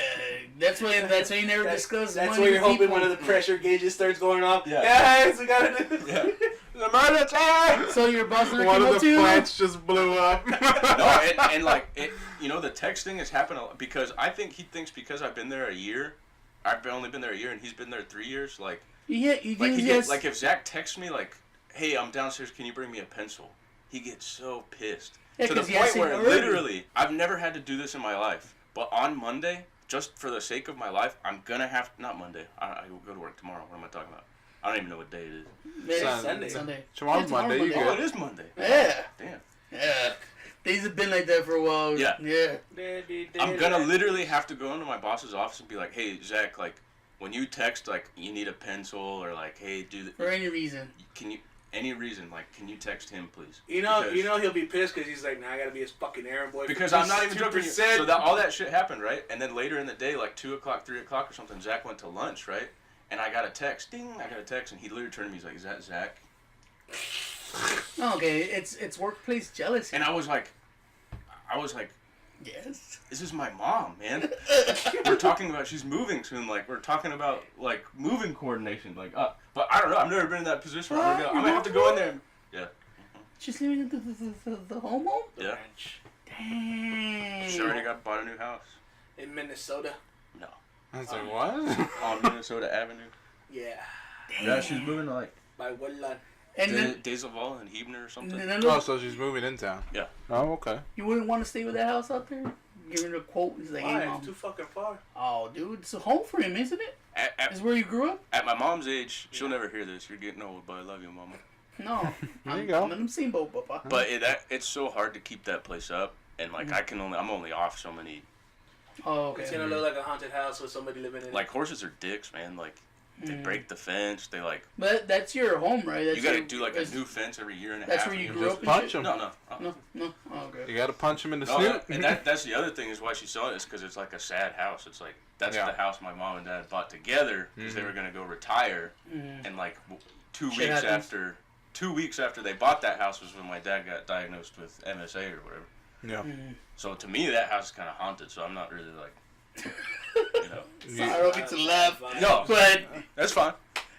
that's why you never discuss. That's money where you're with hoping people. one of the pressure gauges starts going off. Yeah. Yes, we gotta do this. Yeah. The murder time. So your boss never One came of up the to you? plants just blew up. No, and like it, you know, the texting has happened a lot because I think he thinks because I've been there a year, I've only been there a year and he's been there 3 years. Like Yeah, you he yes. gets, like if Zach texts me like, "Hey, I'm downstairs. Can you bring me a pencil?" He gets so pissed Yeah, to the 'cause he has point to where already. literally I've never had to do this in my life, but on Monday, just for the sake of my life, I'm gonna have not Monday. I go to work tomorrow. What am I talking about? I don't even know what day it is. Yeah, Sunday. Sunday. Tomorrow's Yeah, Monday, you Monday. Oh, good. it is Monday. Yeah, Damn. yeah. These have been like that for a while. Yeah. Yeah. I'm gonna literally have to go into my boss's office and be like, "Hey, Zach, like, when you text, like, you need a pencil or like, hey, For any reason. can you, any reason, like, can you text him, please?" You know, Because- he'll be pissed because he's like, "Nah, I gotta be his fucking errand boy." Because I'm not even joking. 2%. So that all that shit happened, right? And then later in the day, like 2 o'clock, 3 o'clock or something, Zach went to lunch, right? And I got a text, ding! I got a text, and he literally turned to me. He's like, "Is that Zach?" Oh, okay, it's workplace jealousy. And I was like, Yes. "This is my mom, man. We're talking about she's moving soon. Like we're talking about like moving coordination. Like, but I don't know. I've never been in that position. Where I'm gonna have to go in there. And, yeah, She's living in the home home? yeah. Dang. She already bought a new house. in Minnesota. No, I was like, what? on Minnesota Avenue. Yeah, Yeah, she's moving to like. by Woodland. And then, Desaval and Hebner or something. and then Oh, so she's moving in town. Yeah. Oh, okay. you wouldn't want to stay with that house out there? giving her a quote. He's like, Why? "Hey, mom." It's too fucking far. Oh, dude, it's a home for him, isn't it? At, Is where you grew up? at my mom's age, she'll never hear this. You're getting old, but I love you, mama. No. There you I'm, go. I'm in the same boat, Papa. But it's so hard to keep that place up, and like I'm only off so many. Oh, okay. It's gonna look like a haunted house with somebody living in it. Like horses are dicks, man. Like they break the fence. They like But that's your home, right? That's you got to your- do like a that's- new fence every year and a That's half. where you and grew just up. punch and 'em. No. shit? No. Oh, okay. You gotta punch him in the No, snoot. and that's the other thing is why she's selling it is because it's like a sad house. It's like that's Yeah. the house my mom and dad bought together because they were gonna go retire, Mm. and like 2 Shit weeks happens. after 2 weeks after they bought that house was when my dad got diagnosed with MSA or whatever. Yeah. Mm. So to me that house is kind of haunted. So I'm not really like, you know, Sorry, I don't get to laugh. No. But that's fine.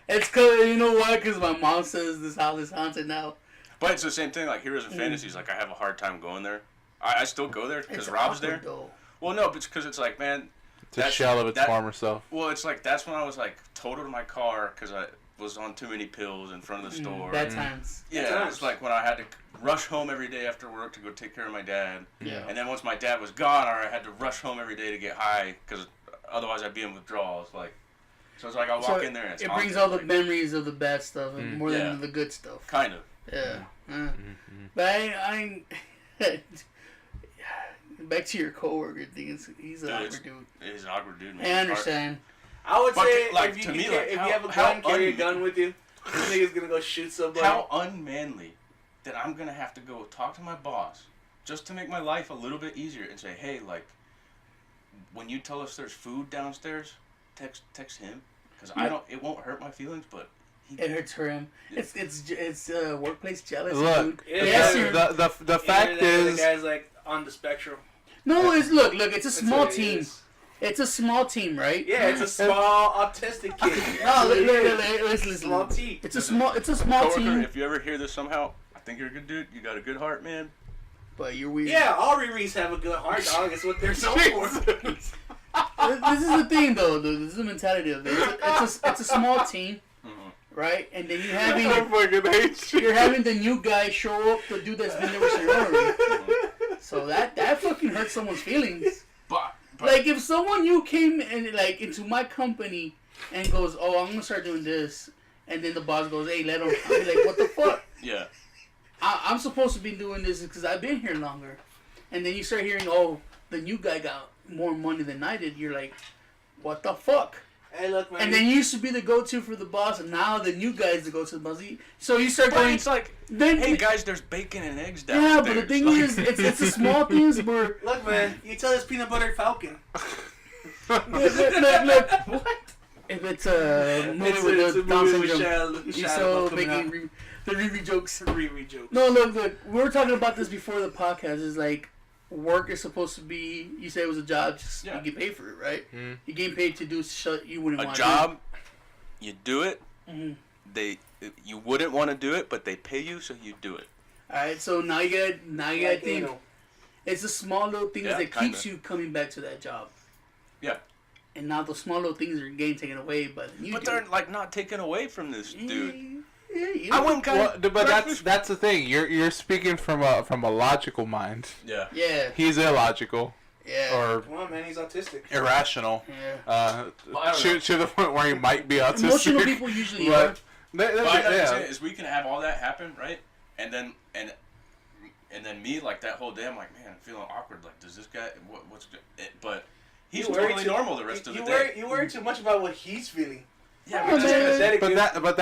it's cause you know why? Because my mom says this house is haunted now. But it's the same thing. Like Heroes and Fantasies, like I have a hard time going there. I still go there because It's Rob's awkward, there. though. Well, no, but it's because it's like, man. It's a shell of its that- former self. Well, it's like that's when I was like totaled my car because I was on too many pills in front of the store. Bad times. Yeah, Bad it was like when I had to rush home every day after work to go take care of my dad. Yeah. And then once my dad was gone, I had to rush home every day to get high because otherwise I'd be in withdrawals. Like, so it's like I walk So in there and it's it haunted, brings all the like, memories of the bad stuff and more Yeah. than the good stuff. kind of. Yeah. But I back to your coworker thing. He's an Dude, awkward dude. He's an awkward dude, man. I understand. I would But, say, like, if you, to you me, can- like, if how- you have a how gun, carry a gun with you. This nigga's gonna go shoot somebody. How unmanly that I'm gonna have to go talk to my boss just to make my life a little bit easier and say, hey, like, when you tell us there's food downstairs, text him because it won't hurt my feelings, but It hurts for him. It's workplace jealousy, Look, dude. Yeah, Yes, the, you're- the fact the is, guy's like on the spectrum. no, it's look. It's a That's small what it team. is. It's a small team, right? Yeah, it's a small autistic kid. No, listen. Small T. It's a small coworker, team, if you ever hear this somehow, I think you're a good dude. You got a good heart, man. but you're weird. Yeah, all Riris have a good heart, dog. It's what they're known for. This is the thing, though. Dude. This is the mentality of it. It's a small team, right? And then I fucking hate you. you're having the new guy show up, the dude that's been there with you already. So that fucking hurts someone's feelings. But Like if someone you came in like into my company and goes, "Oh, I'm gonna start doing this," and then the boss goes, "Hey, let him." I'm like, "What the fuck? yeah, I'm supposed to be doing this because I've been here longer." And then you start hearing, "Oh, the new guy got more money than I did." You're like, "What the fuck?" Hey, look, man. And then you used to be the go-to for the boss, and now the new guy is the go-to the boss. So you start but going. it's like, Then hey guys, there's bacon and eggs yeah, downstairs. but the thing Like- is, it's the small things where Look, man. You tell this peanut butter falcon. look. What? If it's a movie It's with the Down movie with syndrome, Shia you so LaBeouf coming out. making the Riri jokes. Riri jokes. No, look. We were talking about this before the podcast. Is like work is supposed to be. You say it was a job, just Yeah. you get paid for it, right? Mm. You getting paid to do shit you wouldn't a want job, you do it. to do. You wouldn't want to do it, but they pay you, so you do it. All right, so now you got to think. It's the small little things Yeah, that keeps kinda. you coming back to that job. Yeah. And now those small little things are getting taken away by the new But dude. they're like not taken away from this dude. Yeah, you I know. wouldn't kind Well, of. but that's the thing. You're speaking from a logical mind. Yeah. Yeah, He's illogical yeah, or Come on, man. He's autistic. irrational. yeah. Well, I don't know. To the point where he might be autistic. Emotional people usually are. But that- But I know what I'm yeah. saying is we can have all that happen, right? And then me like that whole day, I'm like, man, I'm feeling awkward. Like, does this guy? What's good? But he's You worry totally too- normal the rest of the you day. You worry too much about what he's feeling. Yeah, Oh, but man. Pathetic, dude. But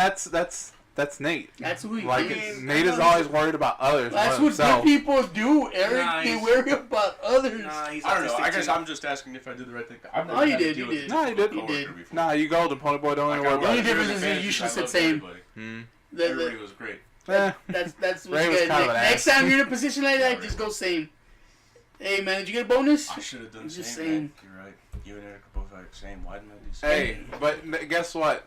that's Nate. That's who he Like is. Nate is always worried about others. That's not what himself. good people do, Eric. Nah, They he's- worry about others. Nah, he's I don't know. autistic I guess too. I'm just asking if I did the right thing. I've never Oh, you had to did, deal you with did. No, you did. You did. coworker before. Nah, you golden pony boy. Don't even Like, I worry The only about it. difference was is a you should have said loved same. everybody. Mm. Everybody was great. Eh, That's what Ray you was gotta kind do. of an Next ass. time you're in a position like that, just go same. Hey man, did you get a bonus? I should have done the Just same. saying. Man. You're right. You and Eric are both like same. Why didn't I do same? hey, but guess what?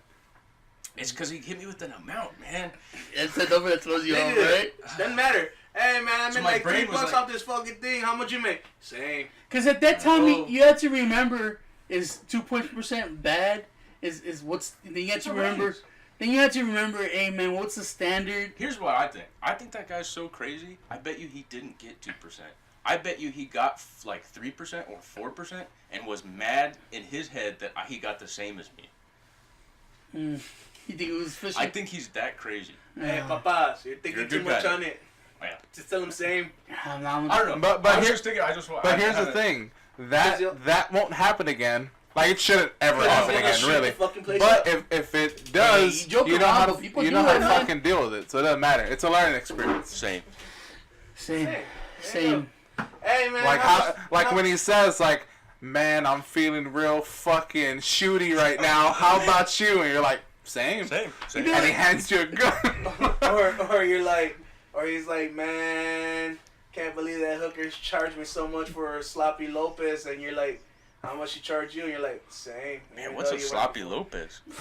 It's because he hit me with an amount, man. That's the number that throws you off, Nigga, right? Doesn't matter. Hey, man, I So made my like brain $3 was like- off this fucking thing. How much you make? Same. Because at that time, Oh. you had to remember is 2% bad. Is what's then you had to remember. Then you had to remember, hey man, what's the standard? Here's what I think. I think that guy's so crazy. I bet you he didn't get 2%. I bet you he got like 3% or 4% and was mad in his head that he got the same as me. You think it was fishy? I think he's that crazy. Hey, papas, you're thinking You're a too good much guy. on it. Oh, yeah. Just tell him same. I don't know. But I was here- just thinking. But here's the thing. That won't happen again. Like, it shouldn't ever happen again, really. But if it does, you joke you know around, how but to people you do know how it, to man. fucking deal with it. So it doesn't matter. It's a learning experience. Same. Same. Hey, Same. Hey, man. Like when he says like, "Man, I'm feeling real fucking shooty right now. How about you?" And you're like, "Same." Same. And he hands you a gun. or you're like, or he's like, man, can't believe that hookers charged me so much for Sloppy Lopez, and you're like, how much she charged you? And you're like, same. Man, Even what's though a you sloppy Lopez? You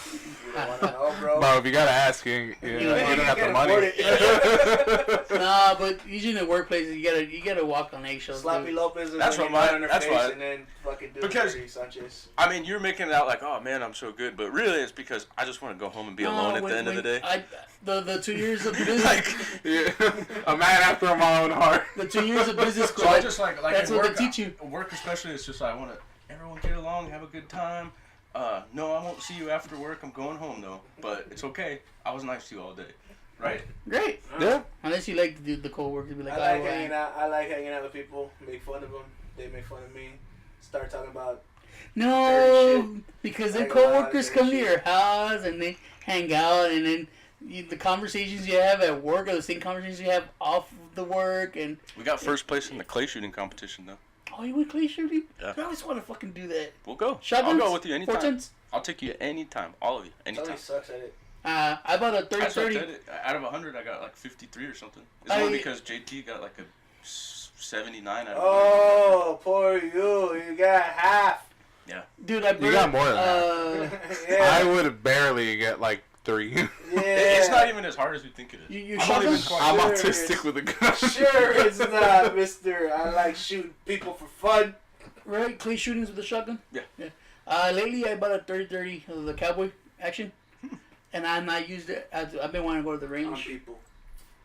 don't want to know, bro. Bro, if you gotta ask, you don't have the can't money. afford it. Nah, but usually in the workplaces, you gotta walk on eggshells. Sloppy dude. Lopez is That's when what you my- lie on her that's face why- and then fucking do Because- dirty Sanchez. I mean, you're making it out like, oh man, I'm so good, but really it's because I just want to go home and be alone at the end of the day. The 2 years of business, Like, Yeah. A man after my own heart. the 2 years of business so school. I just like that's at what work, they teach you. Work especially, it's just I want to everyone get along, have a good time. No, I won't see you after work. I'm going home though, but it's okay. I was nice to you all day, right? Great. Yeah. Unless you like to do the coworkers, be like, I like oh, hanging out. I like hanging out with people. Make fun of them. They make fun of me. Start talking about. No, because the Like a lot of coworkers dirty come to shit. your house and they hang out, and then the conversations you have at work are the same conversations you have off the work. And We got first place in the clay shooting competition though. oh, you went clay shooting? Yeah. I always want to fucking do that. We'll go. Shotguns? I'll go with you anytime. 410s? I'll take you anytime, all of you, anytime. Tony sucks at it. I bought a I sucked 30-30. at it. Out of 100, I got like 53 or something. It's I- only because JT got like a 79 out of 100. Oh, poor you. You got half. Dude, I You got more than that. Yeah. I would barely get like 3. Yeah. It's not even as hard as we think it is. You I'm not shotgun? even quite- I'm Sure autistic it's- with a gun. Sure, it's not, mister. I like shooting people for fun. Right? Clay shootings with a shotgun? Yeah. Lately, I bought a 30-30 of the cowboy action. And I've not used it. I've been wanting to go to the On range. people.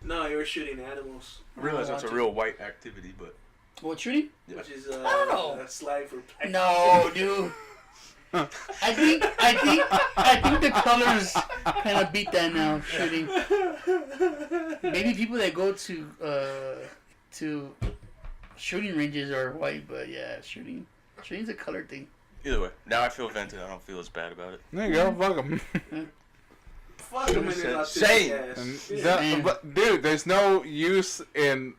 No, you were shooting animals. I realize that's a real white activity, but What, shooting? Yeah. Which is I don't know. a slide for practice. No, dude. I think the colors kind of beat that now. Shooting. Maybe people that go to shooting ranges are white, but yeah, shooting's a color thing. either way, now I feel vented. I don't feel as bad about it. There you go. Fuck 'em. Fuck him in his Same. autistic ass. Man. But, dude, there's no use in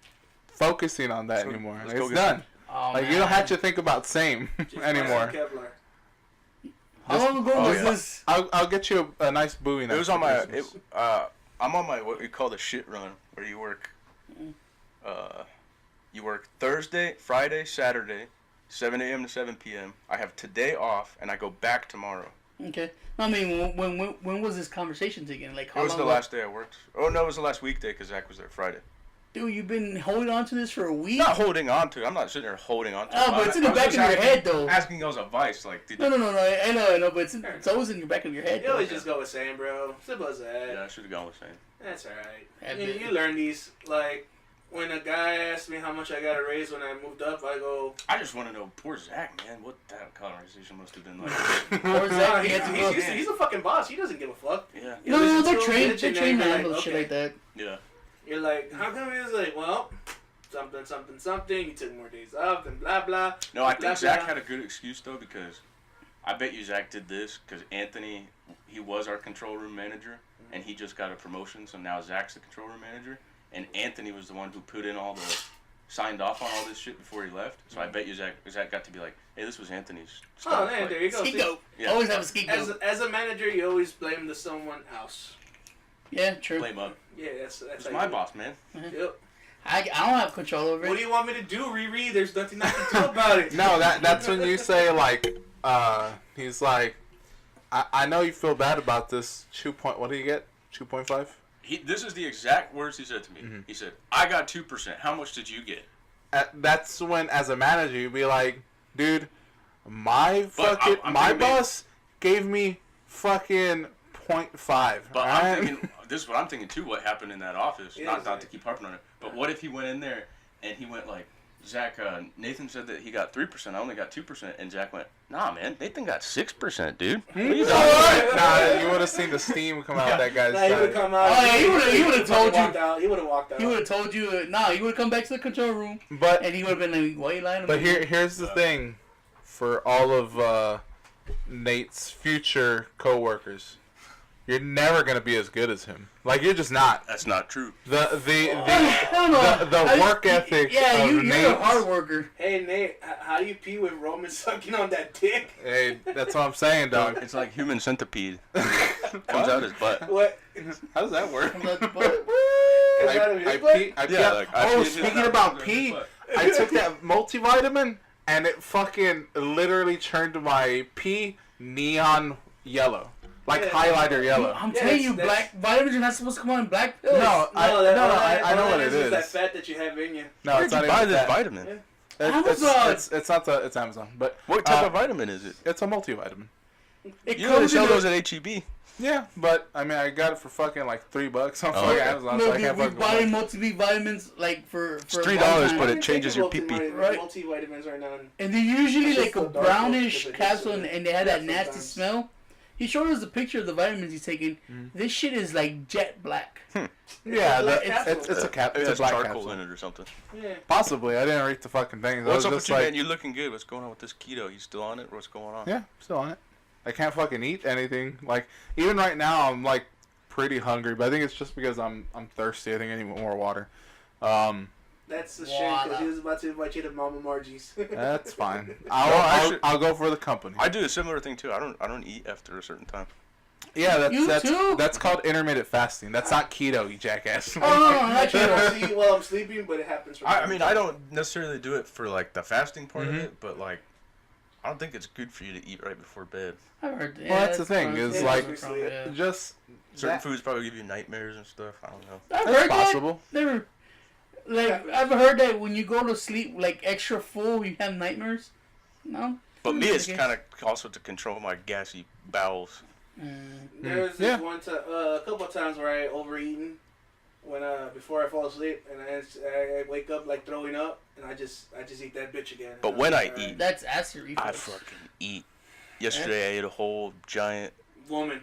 focusing on that anymore. let's go It's get done. Oh, Like, man. you don't have to think about same Just buy anymore. some Kevlar. How long ago Oh, was yeah. this? I'll get you a nice buoy. It was on my. I'm on my what we call the shit run, where you work. You work Thursday, Friday, Saturday, 7 a.m. to 7 p.m. I have today off, and I go back tomorrow. Okay. I mean, when was this conversation again? Like, how It was long the ago? last day I worked. Oh no, it was the last weekday because Zach was there Friday. Dude, you've been holding on to this for a week? Not holding on to it. I'm not sitting there holding on to it. Oh, but it's in the I was back just of your asking- head, though. Asking y'all's advice, like, did No. I know, but it's always in your back of your head. You always though. just go with same, bro. Simple as that. Yeah, I should have gone with saying. That's alright. Yeah, You, but- you learn these. Like, when a guy asked me how much I got a raise when I moved up, I go, I just want to know, poor Zach, man, what that conversation must have been like. Or Zach, "Nah, you have to go. he's a fucking boss. He doesn't give a fuck. Yeah, You No, listen they're to him trained. bitch, They're and trained to then you're handle like, shit okay. like that. yeah. You're like, how come he's like, well, something. You took more days off and blah blah. No, I blah, think Zach blah. had a good excuse though, because I bet you Zach did this because Anthony, he was our control room manager, and he just got a promotion, so now Zach's the control room manager, and Anthony was the one who put in signed off on all this shit before he left. So I bet you Zach got to be like, hey, this was Anthony's Oh, stuff. man, Like, there you go. See, Scapegoat. Yeah. Always have a scapegoat. as a manager, you always blame the someone else. Yeah, true. blame up. Yeah, that's It's how my you do it. boss, man. Yep. I don't have control over What do it. you want me to do, Riri? There's nothing I can do about it. No, that's when you say like, he's like, I know you feel bad about this. What do you get? 2.5. This is the exact words he said to me. Mm-hmm. He said, I got 2%. How much did you get? That's when, as a manager, you'd be like, dude, my But fucking I'm my thinking maybe- boss gave me fucking 0.5. But alright? I'm thinking, this is what I'm thinking too, what happened in that office. Yeah, not exactly. to keep harping on it. But what if he went in there and he went like, Zach, Nathan said that he got 3%. I only got 2%. And Zach went, nah, man, Nathan got 6%, dude. What are you talking about? Nah, you would have seen the steam come out that guy's Nah, he would side. come out. Oh, yeah, he would've told you. Walked out. He would have walked out. He would have told you, he would have come back to the control room, But and he would have been like, why you lying to But me? here's the thing, for all of Nate's future co-workers, you're never gonna be as good as him. Like, you're just not. That's not true. I don't know. The work ethic Yeah, of you're a Nate. hard worker. Hey Nate, how do you pee with Roman sucking on that dick? Hey, that's what I'm saying, dog. It's like human centipede. Comes out his butt. What? How does that work? I'm like, but- Comes out of his butt? Yeah, like, I oh, pee in his speaking mouth. about pee, I took that multivitamin and it fucking literally turned my pee neon yellow, like Yeah. highlighter yellow. I'm Yeah, telling you, that's- black vitamins are not supposed to come out in black pills. No, I all that know what it is that is. fat that you have in you. No, Where'd it's you not buy even this that. vitamin? Yeah. Amazon. It's not the. It's Amazon, but What type Uh, of vitamin is it? it's a multivitamin. It You know they comes sell in those a- at HEB. Yeah, but I mean, I got it for fucking like $3 on fucking okay. Amazon, No, so I dude, can't we fucking. buy complain. multivitamins like for It's a $3, long time. but it I'm changes taking your pee-pee. Right. Multivitamins right now. And they're usually It's like just a the dark brownish ones, 'cause it capsule, gets and they had that yeah, nasty sometimes. smell. He showed us a picture of the vitamins he's taking. This shit is like jet black. Yeah, black it's capsule. it's a cap. Maybe It's a there's black charcoal capsule. in it or something. Yeah. Possibly. I didn't read the fucking things. I What's was up with just you, like, man? You're looking good. What's going on with this keto? You still on it? What's going on? yeah, still on it. I can't fucking eat anything. Like, even right now, I'm like pretty hungry, but I think it's just because I'm thirsty. I think I need more water. That's the shame because Voila. he was about to invite you to Mama Margie's. That's fine. No, I'll actually- I'll go for the company. I do a similar thing too. I don't eat after a certain time. Yeah, You that's too? that's called intermittent fasting. That's not keto, you jackass. Oh, no, not I keto. don't see while I'm sleeping, but it happens. From I time mean, to I time. don't necessarily do it for like the fasting part Mhm. of it, but like, I don't think it's good for you to eat right before bed. I've heard. Yeah, Well, that's the thing, fine. is Yeah, like- that's fine, yeah. Just Certain that- foods probably give you nightmares and stuff. I don't know. I've That's heard possible. that. Never. Like I've heard that when you go to sleep like extra full, you have nightmares. No. But me, it's Okay. kind of also to control my gassy bowels. There was this Yeah. one a couple of times where I overeaten when before I fall asleep, and I wake up like throwing up, and I just eat that bitch again. But And when I'm I like, eat, That's acid reflux. I fucking eat. Yesterday, I ate a whole giant. woman.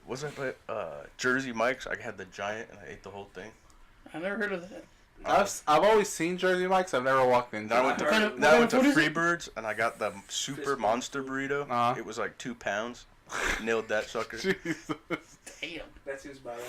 Was it Jersey Mike's? I had the giant and I ate the whole thing. I never heard of that. I've always seen Jersey Mike's. I've never walked in. Then I went to What kind of- then I what went kind to of food is it? Freebirds and I got the super Fist monster burrito. Uh-huh. It was like 2 pounds. Nailed that sucker. Jesus. Damn. That seems about right.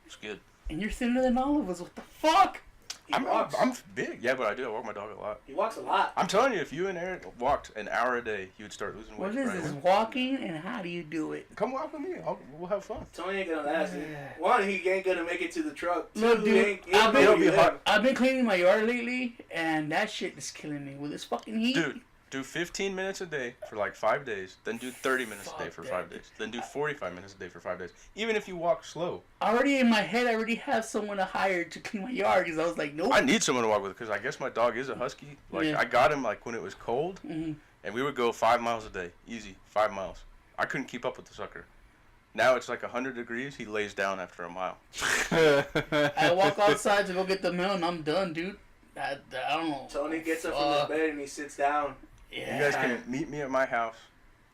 It's good. And you're thinner than all of us. What the fuck? He I'm walks. big. Yeah, but I do. I walk my dog a lot. He walks a lot. I'm telling you, if you and Eric walked an hour a day, you'd start losing weight. What is right this away. walking, and how do you do it? Come walk with me. We'll have fun. Tony ain't gonna last. One, he ain't gonna make it to the truck. Look, Two, dude, he ain't I've gonna been- It'll be live. hard. I've been cleaning my yard lately, and that shit is killing me with this fucking heat. Dude, do 15 minutes a day for like 5 days. Then do 30 minutes a day Fuck for that. 5 days. Then do 45 minutes a day for 5 days. Even if you walk slow. Already in my head, I already have someone to hire to clean my yard because I was like, nope. I need someone to walk with because I guess my dog is a husky. Like, Yeah. I got him like when it was cold. Mhm. And we would go 5 miles a day. Easy. 5 miles. I couldn't keep up with the sucker. Now it's like 100 degrees. He lays down after a mile. I walk outside to go get the mail, and I'm done, dude. I don't know. Tony gets up from the bed and he sits down. Yeah. You guys can meet me at my house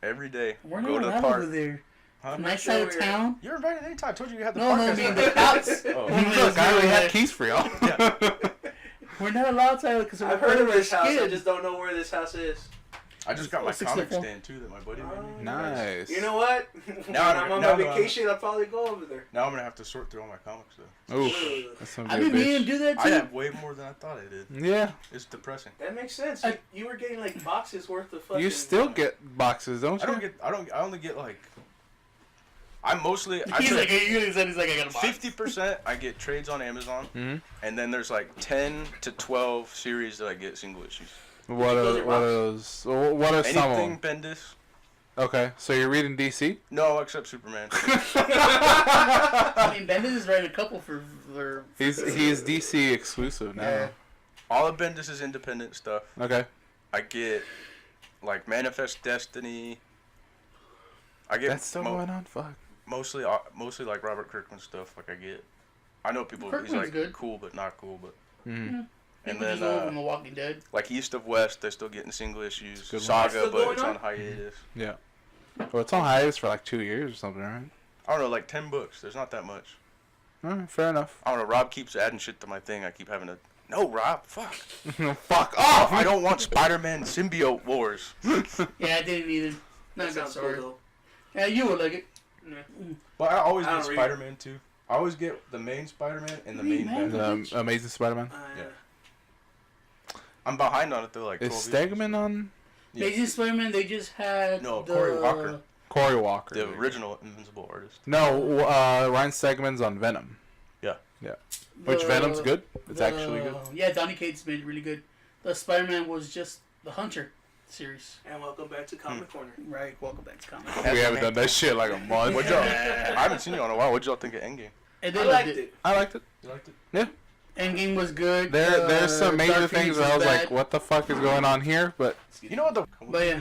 every day. We're Go not to the allowed park. over there. Huh? Nice sure side of we're- town. You're invited anytime. I told you you had the No, park. no, I as mean well. the house. Oh. Look, I already have keys for y'all. We're not allowed to because I've heard of this house. I kids. just don't know where this house is. I just got my 64. comic stand too that my buddy made me. Nice. You know what? Now when I- I'm on now my I- vacation, I'll probably go over there. Now I'm gonna have to sort through all my comics though. Oof, Ugh. that's some I've good been meaning to bitch. do that I too. have way more than I thought I did. Yeah, It's depressing. That makes sense. I- You were getting like boxes worth of fucking. you still get boxes, don't I you? don't get. I only get like. I'm mostly. I He's took like, he's like, I got a box. 50%. I get trades on Amazon, hmm and then there's like 10 to 12 series that I get single issues. What Those are are what are boxes. those? What are some of Anything them? Bendis? Okay, so you're reading DC? No, except Superman. I mean, Bendis is writing a couple for. He's DC exclusive now. Yeah. All of Bendis is independent stuff. Okay. I get like Manifest Destiny. I get That's still going on. Fuck. mostly like Robert Kirkman stuff. Like I know people. He's Kirkman's like good. cool but not cool. But Mm. And People just then, go over The Walking Dead. like East of West, they're still getting single issues. Good one. Saga, Still but going it's on? on hiatus. Yeah. Well, it's on hiatus for like 2 years or something, right? I don't know, like 10 books. There's not that much. Alright, fair enough. I don't know. Rob keeps adding shit to my thing. I keep having to. No, Rob, fuck. Fuck off! I don't want Spider-Man symbiote wars. Yeah, I didn't either. Not That good sounds story. cool Yeah, you would like it. though. Yeah. But I always I get don't read. Spider-Man too. I always get the main Spider-Man and the Read, main man. Batman. The Amazing Spider-Man. Yeah. I'm behind on it though. Like Is 12 Stegman on? Yeah. Amazing Spider-Man, they just had No, the, Cory Walker. Corey Walker. The original Invincible artist. No, Ryan Stegman's on Venom. Which the- Venom's good. It's the- actually good. Yeah, Donny Cates made it really good. The Spider-Man was just the Hunter series. And welcome back to Comic Corner. Right, welcome back to comics. We haven't done that shit like a month. What'd y'all? I haven't seen you in a while. What'd y'all think of Endgame? And I they liked loved it. I liked it. You liked it? Endgame was good. There's some major Dark things Phoenix where I was bad. like, what the fuck is going on here? But You know what the? But yeah,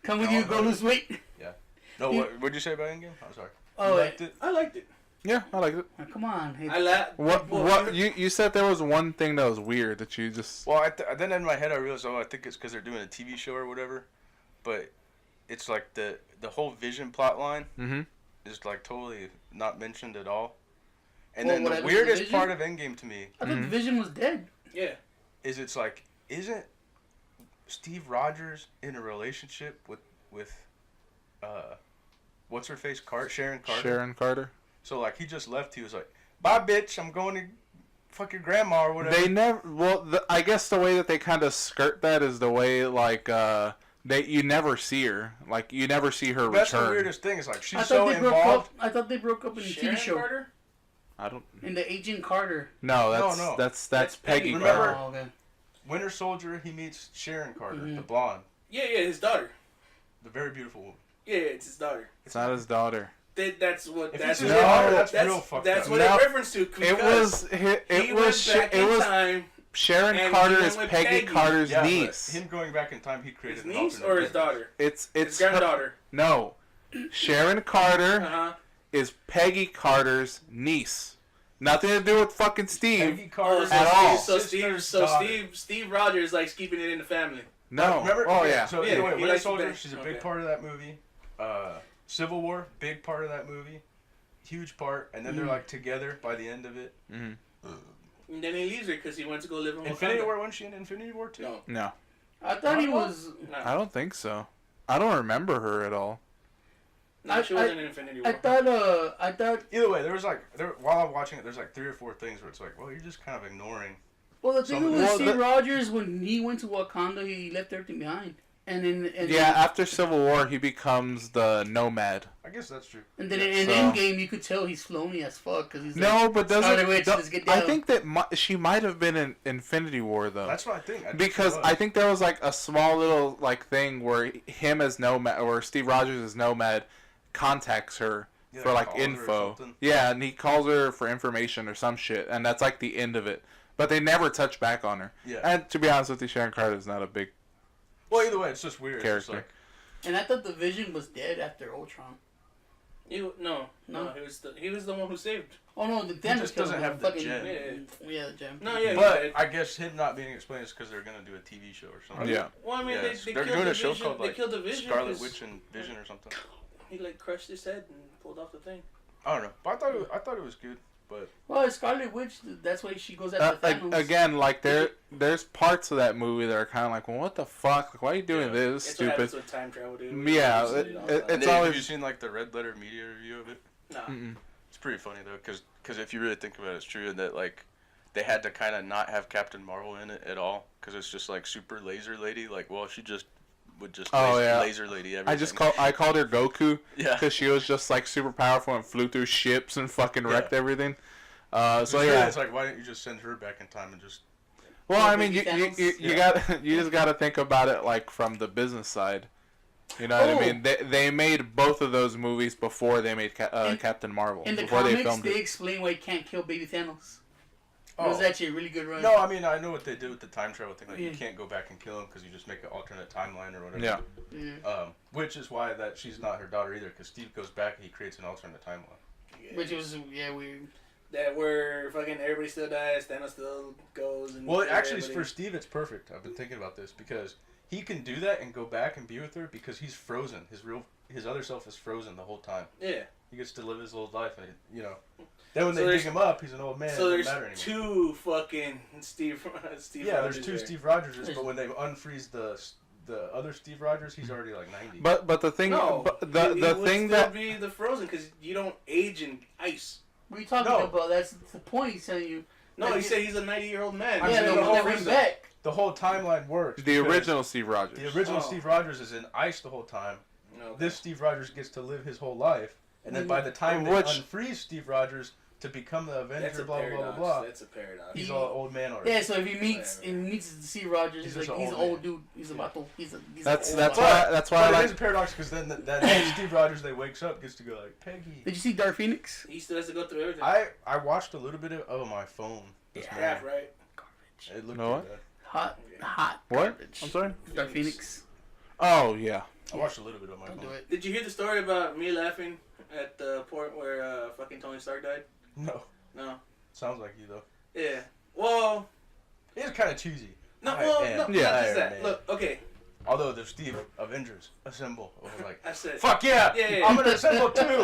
come with No, you, go no. lose weight. No, what'd you say about Endgame? I'm sorry. Oh, You wait. liked it? I liked it. yeah, I liked it. Come on. Hey, I laughed. What you said there was one thing that was weird that you just Well, then in my head I realized, I think it's because they're doing a TV show or whatever. But it's like the whole Vision plot line mm-hmm. is like totally not mentioned at all. And Well, then what the happened to weirdest Vision? part of Endgame to me I thought the Mhm. Vision was dead. Yeah. is it's like, isn't Steve Rogers in a relationship with what's her face, Sharon Carter? Sharon Carter. So like he just left. He was like, "Bye, bitch. I'm going to fuck your grandma or whatever." They never. Well, I guess the way that they kind of skirt that is the way like you never see her. Like you never see her That's the return. weirdest thing. Is like I she's thought so they broke involved. up. I thought they broke up in the Sharon TV show. Carter? I don't. In the Agent Carter. No, that's No. that's Peggy. Remember- Carter. Oh, okay. Winter Soldier. He meets Sharon Carter, Mhm. the blonde, Yeah, his daughter. the very beautiful woman. Yeah, it's his daughter. It's not his daughter. That's what. If That's it's what. his daughter, that's that's real fucked That's up. what No, it referenced to. It because was he it went was back it in was time. Sharon and he Carter went is with Peggy Peggy. Carter's Yeah, niece. but him going back in time, he created His an niece alternate or his universe. daughter? It's His her- granddaughter. No, Sharon Carter Uh huh. is Peggy Carter's niece. Nothing to do with fucking Steve. Peggy Carter. At all. So sister's Steve, daughter. Steve Rogers likes keeping it in the family. No. Remember? Oh Okay, yeah. So Yeah, anyway, he Winter likes to Soldier. bang. She's a Okay. big part of that movie. Civil War, big part of that movie. Huge part, and then they're like together by the end of it. hmm And then he leaves her because he went to go live in Infinity Wakanda. War, wasn't she in Infinity War too? No. No, I thought he Not was. I don't think so. I don't remember her at all. No, she wasn't in Infinity War. I thought. Either way, while I'm watching it, there's like 3 or 4 things where it's like, well, you're just kind of ignoring. Well, the thing Some- with Well, Steve the- Rogers, when he went to Wakanda, he left everything behind. And then, Yeah, after Civil War, he becomes the Nomad. I guess that's true. and then in so- Endgame, you could tell he's phony as fuck because he's No, like, but Scarlet doesn't. Witch, let's get down. I think that she might have been in Infinity War though. That's what I think. Because I think there was like a small little like thing where him as Nomad or Steve Rogers as Nomad contacts her Yeah, for like calls her or info. something. Yeah, and he calls her for information or some shit, and that's like the end of it. But they never touch back on her. Yeah. And to be honest with you, Sharon Carter is not a big Well, either way, it's just weird. It's just character. And I thought the Vision was dead after Ultron. No, he was the one who saved. Oh no, the Thanos just killed doesn't him. have the Fucking, gem. Yeah, the gem. No, yeah. But I guess him not being explained is because they're gonna do a TV show or something. Yeah. Well, I mean, Yeah, they they're killed doing the a show Vision. called They like killed the Vision. Scarlet 'cause Witch and Vision or something. He like crushed his head and pulled off the thing. I don't know, but I thought it was good. But Well, Scarlet Witch. That's why she goes after Thanos. Again, like there's parts of that movie that are kind of like, well, what the fuck? Like, why are you doing Yeah. this? It's what happens Stupid. with time travel, dude. Yeah, We see all the time. It's and then, always- have you seen like the Red Letter Media review of it? Nah. Mm-mm. It's pretty funny though, because if you really think about it, it's true that like they had to kind of not have Captain Marvel in it at all because it's just like super laser lady. Like, well, she just would just Oh, yeah. laser lady everything. I called her Goku Yeah. because she was just like super powerful and flew through ships and fucking wrecked Yeah. everything. So So yeah. it's like, why didn't you just send her back in time and just? Well, Yeah, I mean, you Thanos. got you just got to think about it like from the business side. You know what Oh. I mean? They made both of those movies before they made In- Captain Marvel. In the before they comics, filmed they it. explain why you can't kill Baby Thanos. It Oh. was actually a really good run. No, I mean I know what they did with the time travel thing. Like Yeah. you can't go back and kill him because you just make an alternate timeline or whatever. Yeah. Yeah. Which is why that she's not her daughter either. Because Steve goes back, and he creates an alternate timeline. Which was weird. That where fucking everybody still dies, Thanos still goes and. Well, actually, everybody. for Steve, it's perfect. I've been thinking about this because he can do that and go back and be with her because he's frozen. His other self is frozen the whole time. Yeah. He gets to live his old life, and Then when So they there's- dig him up, he's an old man. So it there's doesn't matter anymore. two fucking Steve. Yeah, Rogers there's two there. Steve Rogerses, but when they unfreeze the other Steve Rogers, he's already like 90. But the thing, No, but he the would thing still that be the Frozen because you don't age in ice. What are you talking No. about? That's the point he's telling you. No, he said he's a 90-year-old man. I'm Yeah, saying no, the but whole they bring reason- back. The whole timeline works. the because original Steve Rogers. The original Oh. Steve Rogers is in ice the whole time. No, This Steve Rogers gets to live his whole life, and then by the time they Which- unfreeze Steve Rogers to become the that's Avenger, a blah blah paradox. blah blah, That's a paradox. he's all old man already. Yeah, so if he meets Steve Rogers, He's he's just like an he's an old old dude. He's about to. He's a. That's old that's man. why that's why I But it like. is a paradox because then that Steve Rogers that wakes up gets to go like Peggy. Did you see Dark Phoenix? He still has to go through everything. I watched a little bit of on my phone this Yeah, morning. right. Garbage. It looked Know good. Hot. What? Garbage. I'm sorry. Dark Phoenix. Oh yeah. I watched a little bit on my Don't do phone. it. Did you hear the story about me laughing at the point where fucking Tony Stark died? No, No. sounds like you though. Yeah. Well, It's kind of cheesy. no, I well, am no, Yeah. not just Iron that. Man. Look, okay. Although there's Steve Avengers assemble. I was like, I said. fuck yeah, Yeah, yeah. I'm gonna assemble too. No.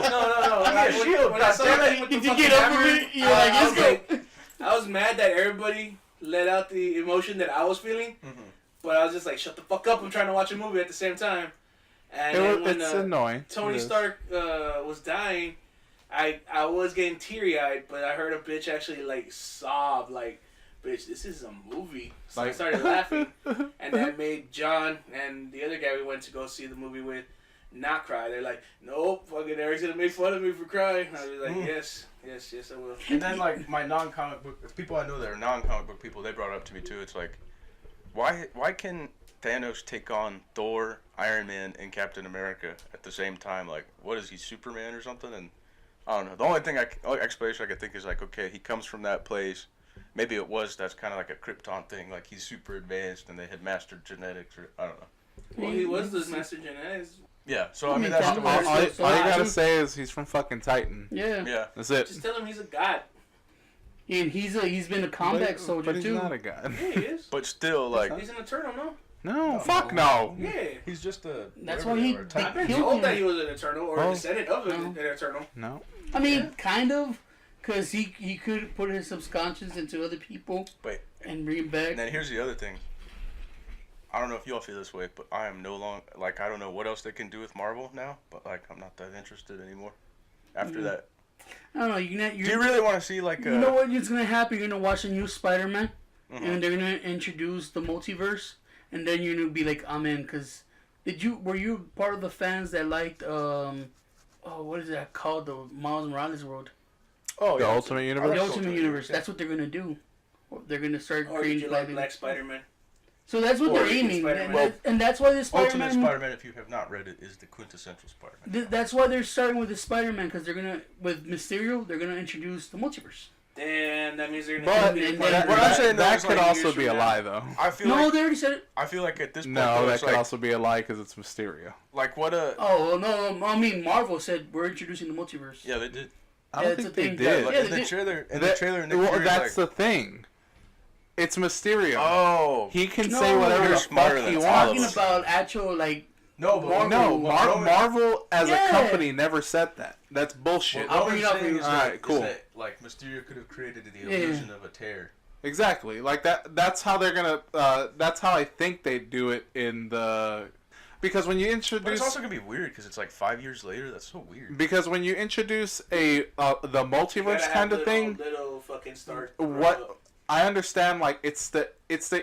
Give me a When- shield, when I saw goddammit. him with the Did you fucking get up hammer, with it? You're I like, was let's go. I was mad that everybody let out the emotion that I was feeling, Mhm. but I was just like, shut the fuck up! I'm trying to watch a movie at the same time. And then when It's annoying. Tony It is. Stark was dying, I was getting teary eyed, but I heard a bitch actually like sob, like, "Bitch, this is a movie." So I Like- started laughing, and that made John and the other guy we went to go see the movie with not cry. They're like, "Nope, fucking Eric's gonna make fun of me for crying." I was like, "Yes, I will." And then like my non-comic book people I know that are non-comic book people, they brought it up to me too. It's like, why can Thanos take on Thor, Iron Man, and Captain America at the same time? Like, what is he, Superman or something? And I don't know. The only explanation I could think is like, okay, he comes from that place. Maybe that's kind of like a Krypton thing. Like he's super advanced and they had mastered genetics, or I don't know. Well, he was this Master Genetics. Yeah. So I I mean mean, that's Captain the way. All you So gotta I- say is he's from fucking Titan. Yeah. Yeah. That's it. Just tell him he's a god. And he's been a combat soldier but he's too. not a god. Yeah, he is. But still, like, He's an Eternal, no? No, fuck no. Yeah. he's just a. That's whatever why he- they were, I've type. been Killed told him. that he was an Eternal or Oh. a descendant of No. an Eternal. No. I mean, kind of, because he could put his subconscious into other people Wait. and bring it back. And then here's the other thing. I don't know if y'all feel this way, but I am no longer like I don't know what else they can do with Marvel now, but like I'm not that interested anymore. After Mhm. that, I don't know. You're do you really want to see like? You know what is gonna happen? You're gonna watch a new Spider-Man, Mhm. and they're gonna introduce the multiverse, and then you're gonna be like, I'm in. Cause were you part of the fans that liked what is that called, the Miles Morales world, Oh, The yeah. Ultimate the Universe. Ultimate Universe? That's what they're gonna do. They're gonna start Or did creating you like Black- Black Spider-Man? So that's what Or they're Ultimate aiming, Spider-Man? and, Well, and that's why this Ultimate Spider-Man. Spider-Man, if you have not read it, is the quintessential Spider-Man. That's why they're starting with the Spider-Man, because they're gonna with Mysterio, they're gonna introduce the multiverse. Damn, that means they're gonna. But And what then- I'm saying though that is, could like, also years be from a now. lie, though. I feel No, like they already said it. I feel like at this point, No, though, that it's could like, also be a lie because it's Mysterio. like what a Oh no! I mean, Marvel said we're introducing the multiverse. yeah they did. I Yeah, don't it's think a they thing. did. Like, Yeah, in they the did. trailer, Nick Well, Fury's that's like, the thing. It's Mysterio. oh He can No, say whatever you're the smarter fuck he than all of Talking wants. about actual like no, but No, Roman- Marvel as Yeah. a company never said that. That's bullshit. I'll What bring I'm it up for saying you. is Alright, that, cool. is that, like Mysterio could have created the Yeah. illusion of a tear. Exactly. Like that. That's how they're gonna. That's how I think they do it in the. Because when you But it's introduce. also gonna be weird because it's like 5 years later. That's so weird. Because when you introduce the multiverse kind of thing, Little fucking start. what I understand, like it's the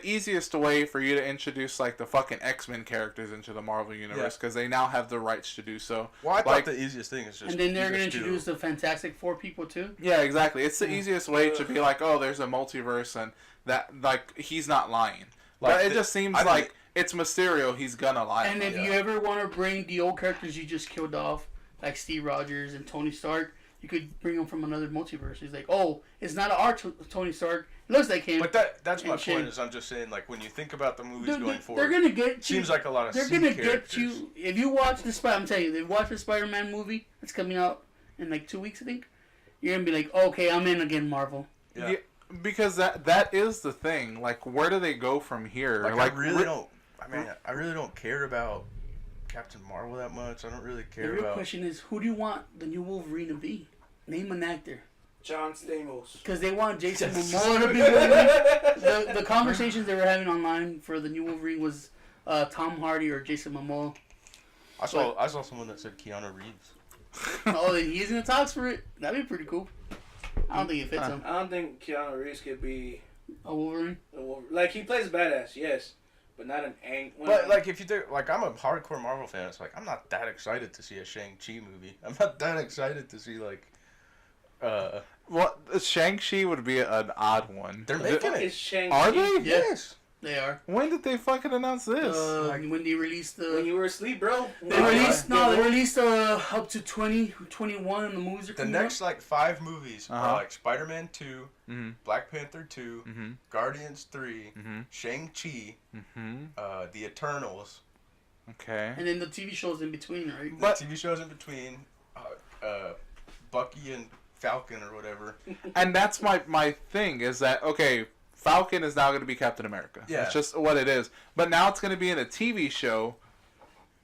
easiest way for you to introduce like the fucking X-Men characters into the Marvel universe because they now have the rights to do so. Well, I Like- thought the easiest thing is just. and then they're you gonna just do- introduce the Fantastic Four people too. Yeah, exactly. It's the easiest way to be like, oh, there's a multiverse, and that like he's not lying. Like, But it just seems I like think- it's Mysterio. He's gonna lie. And about if it. you ever want to bring the old characters you just killed off, like Steve Rogers and Tony Stark, you could bring them from another multiverse. He's like, oh, it's not our Tony Stark. It looks like him. But that's my And shit. point. Is I'm just saying like when you think about the movies They're, going they're forward, gonna get you. seems like a lot of. They're C gonna characters. get you if you watch the I'm telling you, they watch the Spider-Man movie that's coming out in like 2 weeks, I think. you're gonna be like, okay, I'm in again, Marvel. Yeah. Yeah, because that is the thing. Like, where do they go from here? Like, I really don't care about Captain Marvel that much. I don't really The care real about. question is, who do you want the new Wolverine to be? Name an actor. John Stamos. Because they want Jason Momoa to be Wolverine. The conversations they were having online for the new Wolverine was Tom Hardy or Jason Momoa. I saw someone that said Keanu Reeves. Oh, he's in the talks for it. That'd be pretty cool. I don't think it fits him. I don't think Keanu Reeves could be A Wolverine? like he plays badass, yes, but not an ang. But like, if you do, like, I'm a hardcore Marvel fan. It's like I'm not that excited to see a Shang-Chi movie. I'm not that excited to see like. Well, Shang-Chi would be an odd one. They're making is it. Shang-Chi. Are they? Yeah. Yes. They are. When did they fucking announce this? When they released When the... you were asleep, bro. They released up to 20, 21 and the movies are The coming next like 5 movies Uh-huh. are like Spider-Man 2, Mhm. Black Panther 2, Mhm. Guardians 3, Mhm. Shang-Chi, Mhm. The Eternals, Okay. And then the TV shows in between, right? But- the TV shows in between, Bucky and Falcon or whatever. And that's my thing is that okay, Falcon is now going to be Captain America. Yeah. It's just what it is. But now it's going to be in a TV show.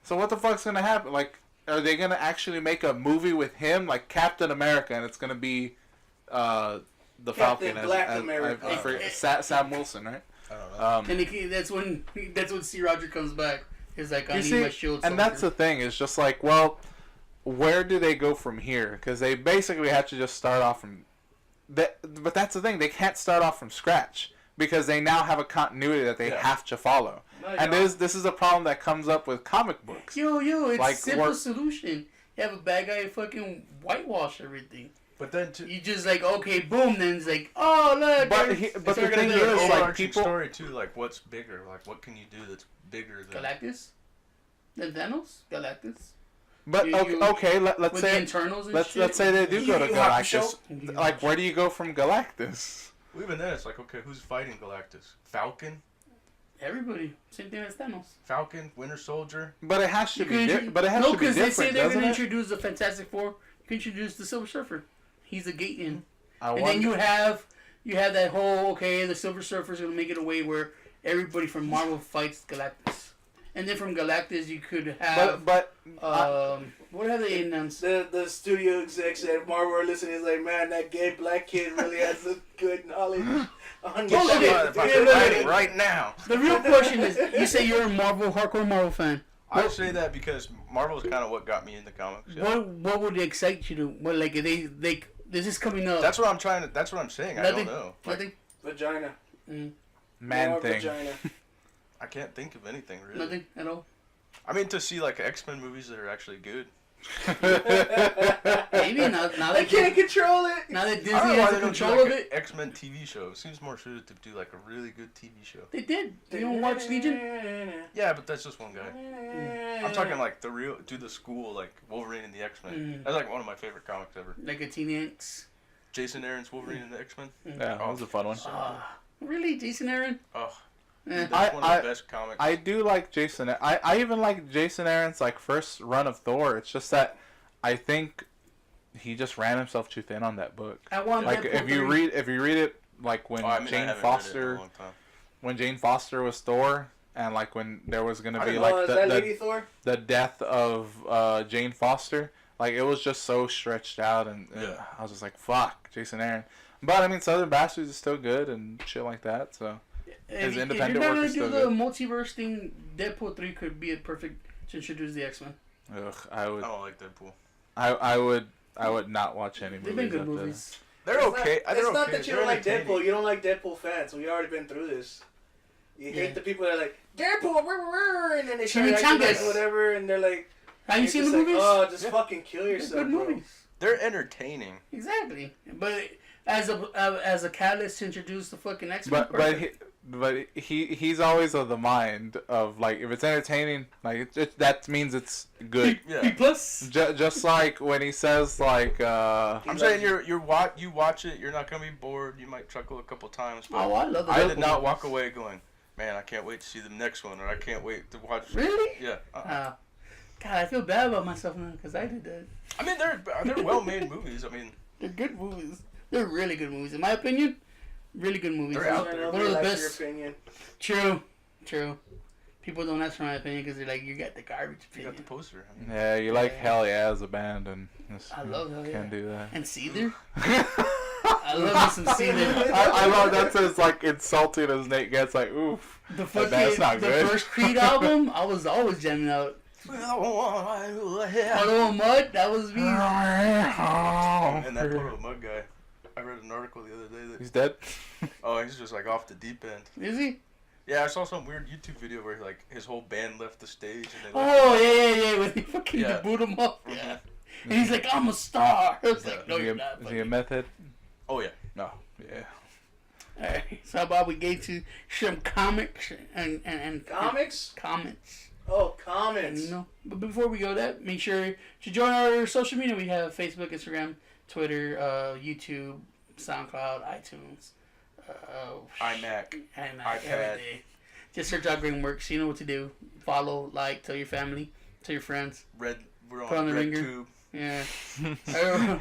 So what the fuck's going to happen? Like, are they going to actually make a movie with him, like Captain America, and it's going to be the Captain Falcon Black as America. I forget, Sam Wilson, right? I don't know. And that's when C. Roger comes back. He's like, I You need see, my shield. and that's the soldier. thing. It's just like, well, where do they go from here? Because they basically have to just start off from. But that's the thing. They can't start off from scratch because they now have a continuity that they Yeah. have to follow. No, And you this is a problem that comes up with comic books. Yo, it's Like, simple work- solution. You have a bad guy fucking whitewash everything. But then to You just like, okay, boom, then it's like, oh, look. But there's- he- but it's the already thing there. is, an like, overarching people- story too. Like, what's bigger? Like, what can you do that's bigger than? Galactus? Then Thanos? Galactus? But okay, let's With the say internals and let's shit? say they do go to Yu Yu Hakusho? Galactus. Like, where do you go from Galactus? Well, even then, it's like, okay, who's fighting Galactus? Falcon, Everybody. Same thing as Thanos. Winter Soldier. But it has to You be. can But it has no, to be because they say different, they're doesn't going to it? introduce the Fantastic Four. You can introduce the Silver Surfer. He's a gate in. I And then you have that whole, okay, the Silver Surfer's going to make it a way where everybody from Marvel fights Galactus. And then from Galactus you could have, but what have they announced? The studio execs at Marvel are listening. Is like, man, that gay black kid really has a good knowledge on Oh, this okay. shit. If I Yeah, could look, write look. it right now. The real question is, you say you're a hardcore Marvel fan. I say that because Marvel is kind of what got me into comics. Yeah. What would excite you to, what, like, they this is coming up. That's what I'm trying to. That's what I'm saying. I Nothing. don't know. Like, Nothing? Vagina. man More thing. Vagina. I can't think of anything really. Nothing at all? I mean, to see like X-Men movies that are actually good. Maybe now I that can't control it. now that Disney I don't know why has they the don't do control like of an it. X-Men TV show. It seems more suited to do like a really good TV show. They did. You don't watch Legion? Yeah, but that's just one guy. I'm talking like do the school, like Wolverine and the X-Men. That's like one of my favorite comics ever. Like a Teen Ants. Jason Aaron's Wolverine and the X-Men. Yeah, that was a fun one. Really, Jason Aaron? Oh, Eh. that's one of the best comics. I do like Jason. I even like Jason Aaron's like first run of Thor. It's just that I think he just ran himself too thin on that book. I want Like Deadpool if you read it like when I mean, I Jane haven't read it in a Foster long time. was Thor and like when there was gonna I be didn't like Oh, is that Lady the Thor? death of Jane Foster. Like it was just so stretched out and Yeah. I was just like fuck Jason Aaron. But I mean Southern Bastards is still good and shit like that. So his independent if you're work gonna is do still the good. multiverse thing, Deadpool 3 could be a perfect to introduce the X-Men. Ugh, I I don't like Deadpool. I would not watch any movies. They've been good after movies. They're It's okay. Not, They're it's not okay. that you They're don't like entertaining. Deadpool. You don't like Deadpool fans. We already been through this. You Yeah. hate the people that are like Deadpool, and then they try to act Chimichangas. like whatever, and they're like, Have you you're seen just the like, movies? Oh, just Yeah. fucking kill They're yourself, good bro. movies. They're entertaining. Exactly. But as a catalyst to introduce the fucking X-Men. But he's always of the mind of like if it's entertaining like that means it's good. Yeah. B plus. Just like when he says like I'm saying you watch it. You're not gonna be bored. You might chuckle a couple times, but Oh, I love the I Deadpool did not movies. walk away going, man, I can't wait to see the next one, or I can't wait to watch. Really? Yeah. God, I feel bad about myself now because I did that. I mean, they're well-made movies. I mean, They're good movies. They're really good movies, in my opinion. Really good movies. They're out I there. know One they of the like best. your opinion. True. People don't ask for my opinion because they're like, you got the garbage You opinion. got the poster. I mean, Yeah, you like Yeah. Hell Yeah as a band, and I love Hell Yeah. Can't do that. And Seether. I love me some Seether. I love that's as like insulting as Nate gets. Like, oof. The That's fucking not the good. first Creed album, I was always jamming out. Puddle of Mud, that was me. And that Puddle of Mud guy. I read an article the other day that He's dead. he's just like off the deep end. Is he? Yeah, I saw some weird YouTube video where like his whole band left the stage and they Oh yeah. When he fucking Yeah. boot him up. Yeah. And he's like, I'm a star. I was like, no, Is he you're a- not. Is he a meth head? Oh yeah. No. Yeah. Alright, so how about we get to some comics and Comics? comments. Oh, comments. You know, but before we go that, make sure to join our social media. We have Facebook, Instagram, Twitter, YouTube, SoundCloud, iTunes, iMac. and iPad. everything. Just search out Greenworks. You know what to do. Follow, like, tell your family, tell your friends. We're Put on on the Red ringer. Tube. Yeah.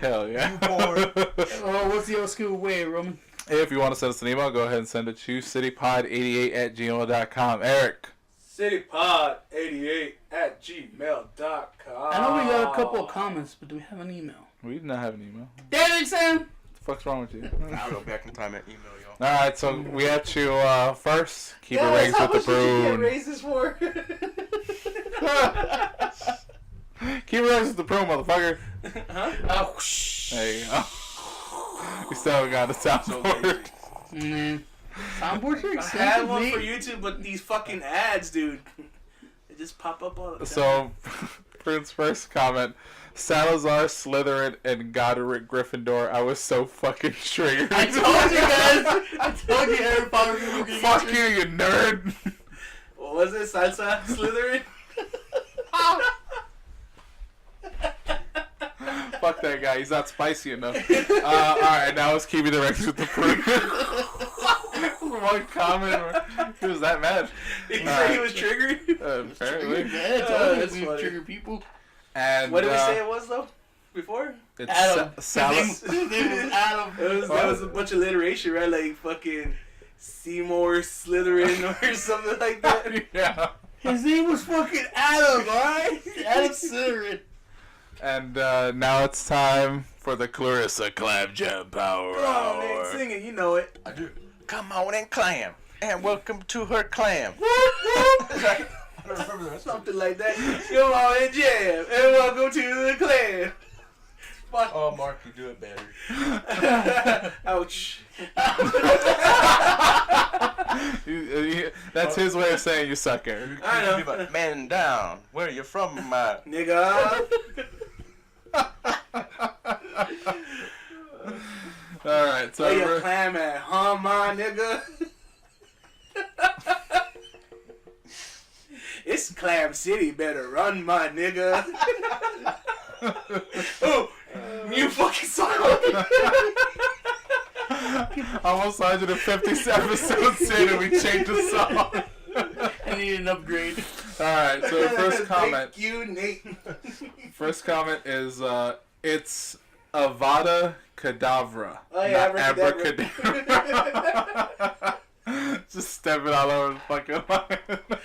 Hell yeah. Oh, what's the old school way, Roman? If you want to send us an email, go ahead and send it to citypod88@gmail.com. Eric. Citypod88@gmail.com. I know we got a couple of comments, but do we have an email? We did not have an email. Damn it, Sam! What the fuck's wrong with you? I'll go back in time and email y'all. Alright, so we had to first keep Yeah, it raised how with the much did you get broom. raises for? Keep it raised with the broom, motherfucker. Huh? Oh, shh. There you go. We still haven't got the soundboard. Man. Soundboards are I expensive, had one for mate. YouTube, but these fucking ads, dude. They just pop up all the time. So, Prince's first comment: Salazar, Slytherin, and Godric Gryffindor. I was so fucking triggered. I told you guys. I told you Harry Potter was gonna get Fuck you, you nerd. What was it? Salsa Slytherin? Fuck that guy. He's not spicy enough. Alright, now let's keep the records with the proof. One comment. He was that mad. He said he was triggered? Apparently. Yeah, I told you that's we funny. trigger people. And What did we say it was, though? Before? It's Adam. Salazar. His name was Adam. That was a bunch of alliteration, right? Like fucking Seymour Slytherin or something like that. Yeah. His name was fucking Adam, alright? Adam Slytherin. And now it's time for the Clarissa Clam Jam Power Oh, man, Hour. sing it. You know it. I do. Come on and clam. And welcome to her clam. I don't remember that. Something like that. Come on and jam. And welcome to the clan. Fuck. Oh, Mark, you do it better. Ouch. That's his way of saying you suck, Eric. I know. You be like, man down. Where you from, Nigga. Alright, so Where your we're- clam at, huh, my nigga? It's Clam City, better run, my nigga. Oh, new fucking song. almost 150 episodes in and we changed the song. I need an upgrade. Alright, so the first comment. Thank you, Nate. First comment is it's Avada Kedavra. Oh, yeah, not abracadabra. Just stepping all over the fucking line.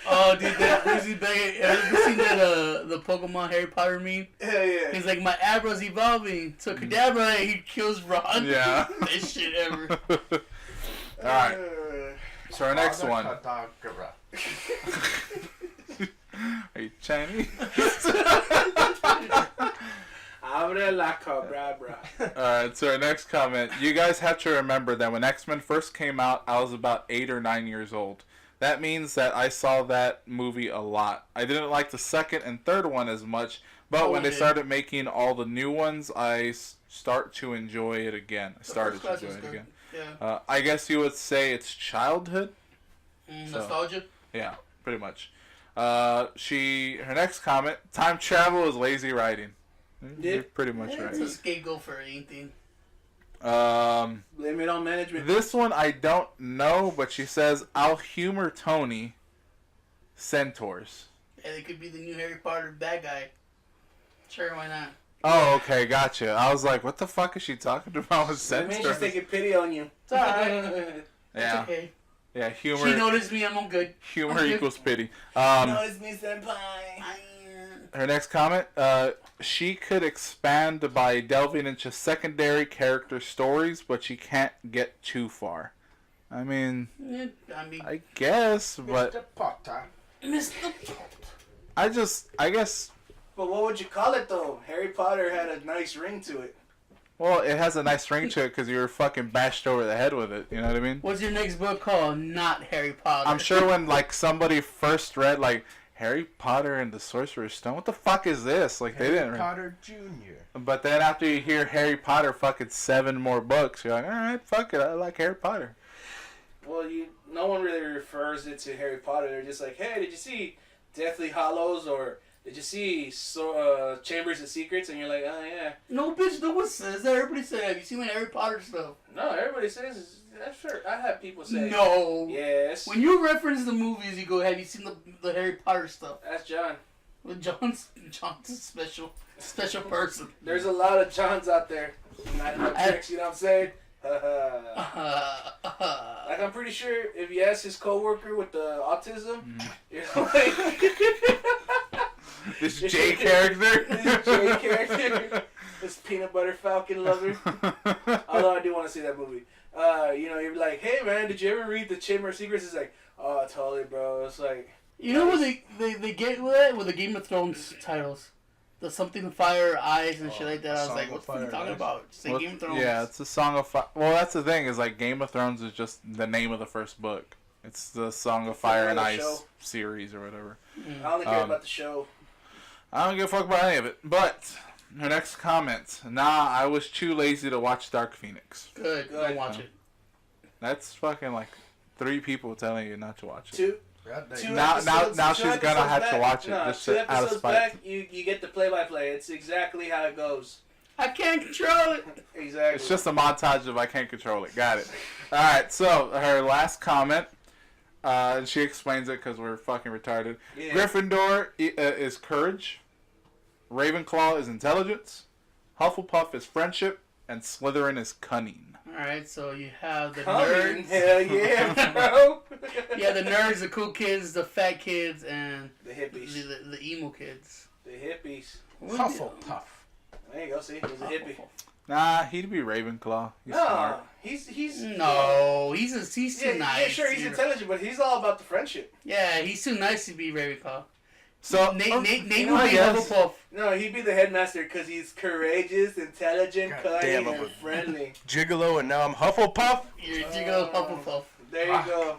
Oh, dude, that Brucey Baggett. Have you seen that, the Pokemon Harry Potter meme? Hell yeah. He's like, my Abra's evolving. So Kadabra, he kills Ron. Yeah. Best shit ever. Alright, so our next one. Are you Chinese? Abre la cabra. Alright, so our next comment. You guys have to remember that when X-Men first came out, I was about 8 or 9 years old. That means that I saw that movie a lot. I didn't like the second and third one as much, but Oh, when they yeah. started making all the new ones, I start to enjoy it again. I started to First enjoy class it was again. good. Yeah. I guess you would say it's childhood. Nostalgia. Yeah, pretty much. Her next comment: time travel is lazy writing. Yeah. You're pretty much It's right. a scapegoat for anything. Blame it on management. This one I don't know, but she says I'll humor Tony. Centaurs. And it could be the new Harry Potter bad guy. Sure, why not? Oh, okay, gotcha. I was like, what the fuck is she talking about with That sex means she's terms? taking pity on you. It's alright. Yeah, It's okay. yeah. She Humor, noticed me. I'm good. humor equals pity. Notice me, senpai. Her next comment, she could expand by delving into secondary character stories, but she can't get too far. I mean, I guess, but Mr. Potter. Mr. I guess, But what would you call it though? Harry Potter had a nice ring to it. well, it has a nice ring to it because you were fucking bashed over the head with it. You know what I mean? What's your next book called? Not Harry Potter. I'm sure when, like, somebody first read, like, Harry Potter and the Sorcerer's Stone, what the fuck is this? Like, they didn't. Potter Jr. But then after you hear Harry Potter fucking 7 more books, you're like, alright, fuck it, I like Harry Potter. Well, no one really refers it to Harry Potter. They're just like, hey, did you see Deathly Hallows or did you see Chambers of Secrets? And you're like, oh yeah. No, bitch, no one says that. Everybody said, have you seen the Harry Potter stuff? No, everybody says. That's sure. I have people say. No. Yes. When you reference the movies, you go, have you seen the Harry Potter stuff? That's John. Well, John's a special person. There's a lot of Johns out there. Not enough tricks, you know what I'm saying? Like, I'm pretty sure if you ask his coworker with the autism, you know, like, This J character? this J character, this peanut butter falcon lover. Although I do want to see that movie. You know, you're like, hey man, did you ever read The Chamber of Secrets? It's like, oh, totally, bro. It's like, You know what they get with it? With the Game of Thrones titles. The something to fire eyes and shit like that. I was Song like, of what the fuck Fire are you and talking Ice. about? Just say Well, Game of Thrones. yeah, it's a Song of Fire. Well, that's the thing, is like Game of Thrones is just the name of the first book. It's the Song of Fire and Ice show. series or whatever. I only care about the show. I don't give a fuck about any of it. But her next comment, nah, I was too lazy to watch Dark Phoenix. Good. Don't watch it. That's fucking like 3 people telling you not to watch it. Two Now episodes she's gonna have back. to watch it No, just 2 out of episodes spite. back, you get the play-by-play. It's exactly how it goes. I can't control it. Exactly. It's just a montage of I can't control it. Got it. Alright, so her last comment, and she explains it because we're fucking retarded. Yeah. Gryffindor is courage, Ravenclaw is intelligence, Hufflepuff is friendship, and Slytherin is cunning. Alright, so you have the Coming. nerds. Hell yeah, bro. Yeah, the nerds, the cool kids, the fat kids, and The hippies. the emo kids. The hippies. Hufflepuff. There you go, see? He's a hippie. Nah, he'd be Ravenclaw. He's No, smart. he's No, he's too Yeah, nice. yeah, sure, he's intelligent, but he's all about the friendship. Yeah, he's too nice to be Ravenclaw. So Nate would I be guess- Hufflepuff. No, he'd be the headmaster because he's courageous, intelligent, God damn, cunning, I'm and friendly. Gigolo, and now I'm Hufflepuff. You go Hufflepuff. There you go.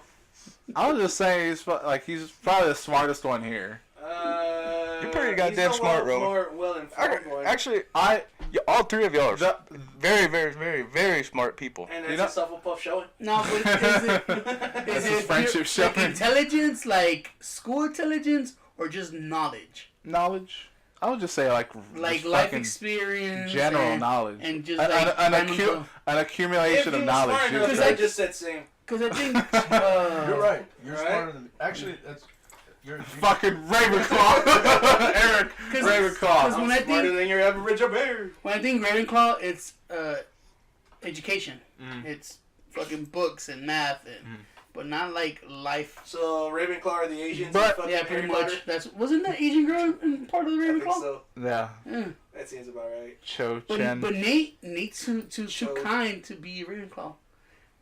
I was just saying he's probably the smartest one here. You're pretty he's goddamn the smart, Roman. more well-informed one. Actually, all 3 of y'all are very, very, very, very smart people. And You that's a Hufflepuff showing. No, but is it friendship pure- showing. like intelligence, like school intelligence, or just knowledge? Knowledge. I would just say like Like just life fucking experience, general and, knowledge, and just an, like an accumulation If of he was knowledge. smart enough, Because I I- just said same. because I think You're right. You're Right? smarter than. Actually, that's. You're Fucking Ravenclaw, Eric. 'Cause Ravenclaw. when I Smarter think than your average bear. when I think Ravenclaw, it's education. Mm. It's fucking books and math, and but not like life. So Ravenclaw are the Asians. But- and fucking Yeah, pretty Harry much. Potter? That's wasn't that Asian girl in part of the I think Ravenclaw? so. Yeah, Yeah. That seems about right. Cho But, Chen. but Nate's too So- kind to be Ravenclaw,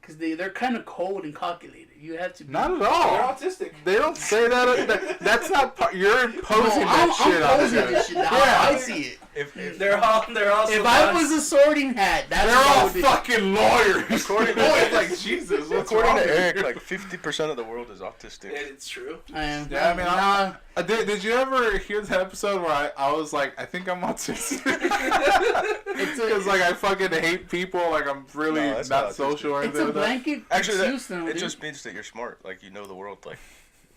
because they're kind of cold and calculated. You have to be. Not at They're all. autistic. They don't say that. That's not part. You're imposing No, that shit on posing them. this shit. That's Yeah. how I see it. If They're all. If I was a sorting hat, that's They're what I all would do. fucking lawyers. According to- Boy, like Jesus. What's according wrong to with Eric, you? like 50% of the world is autistic. It's true. I am. Yeah, I mean, nah, Did you ever hear the episode where I was like, I think I'm autistic? Because like I fucking hate people. Like I'm really No, that's not not autistic. social or it's anything. a like that. blanket Actually, excuse now, it dude. just means that you're smart. Like, you know the world. Like,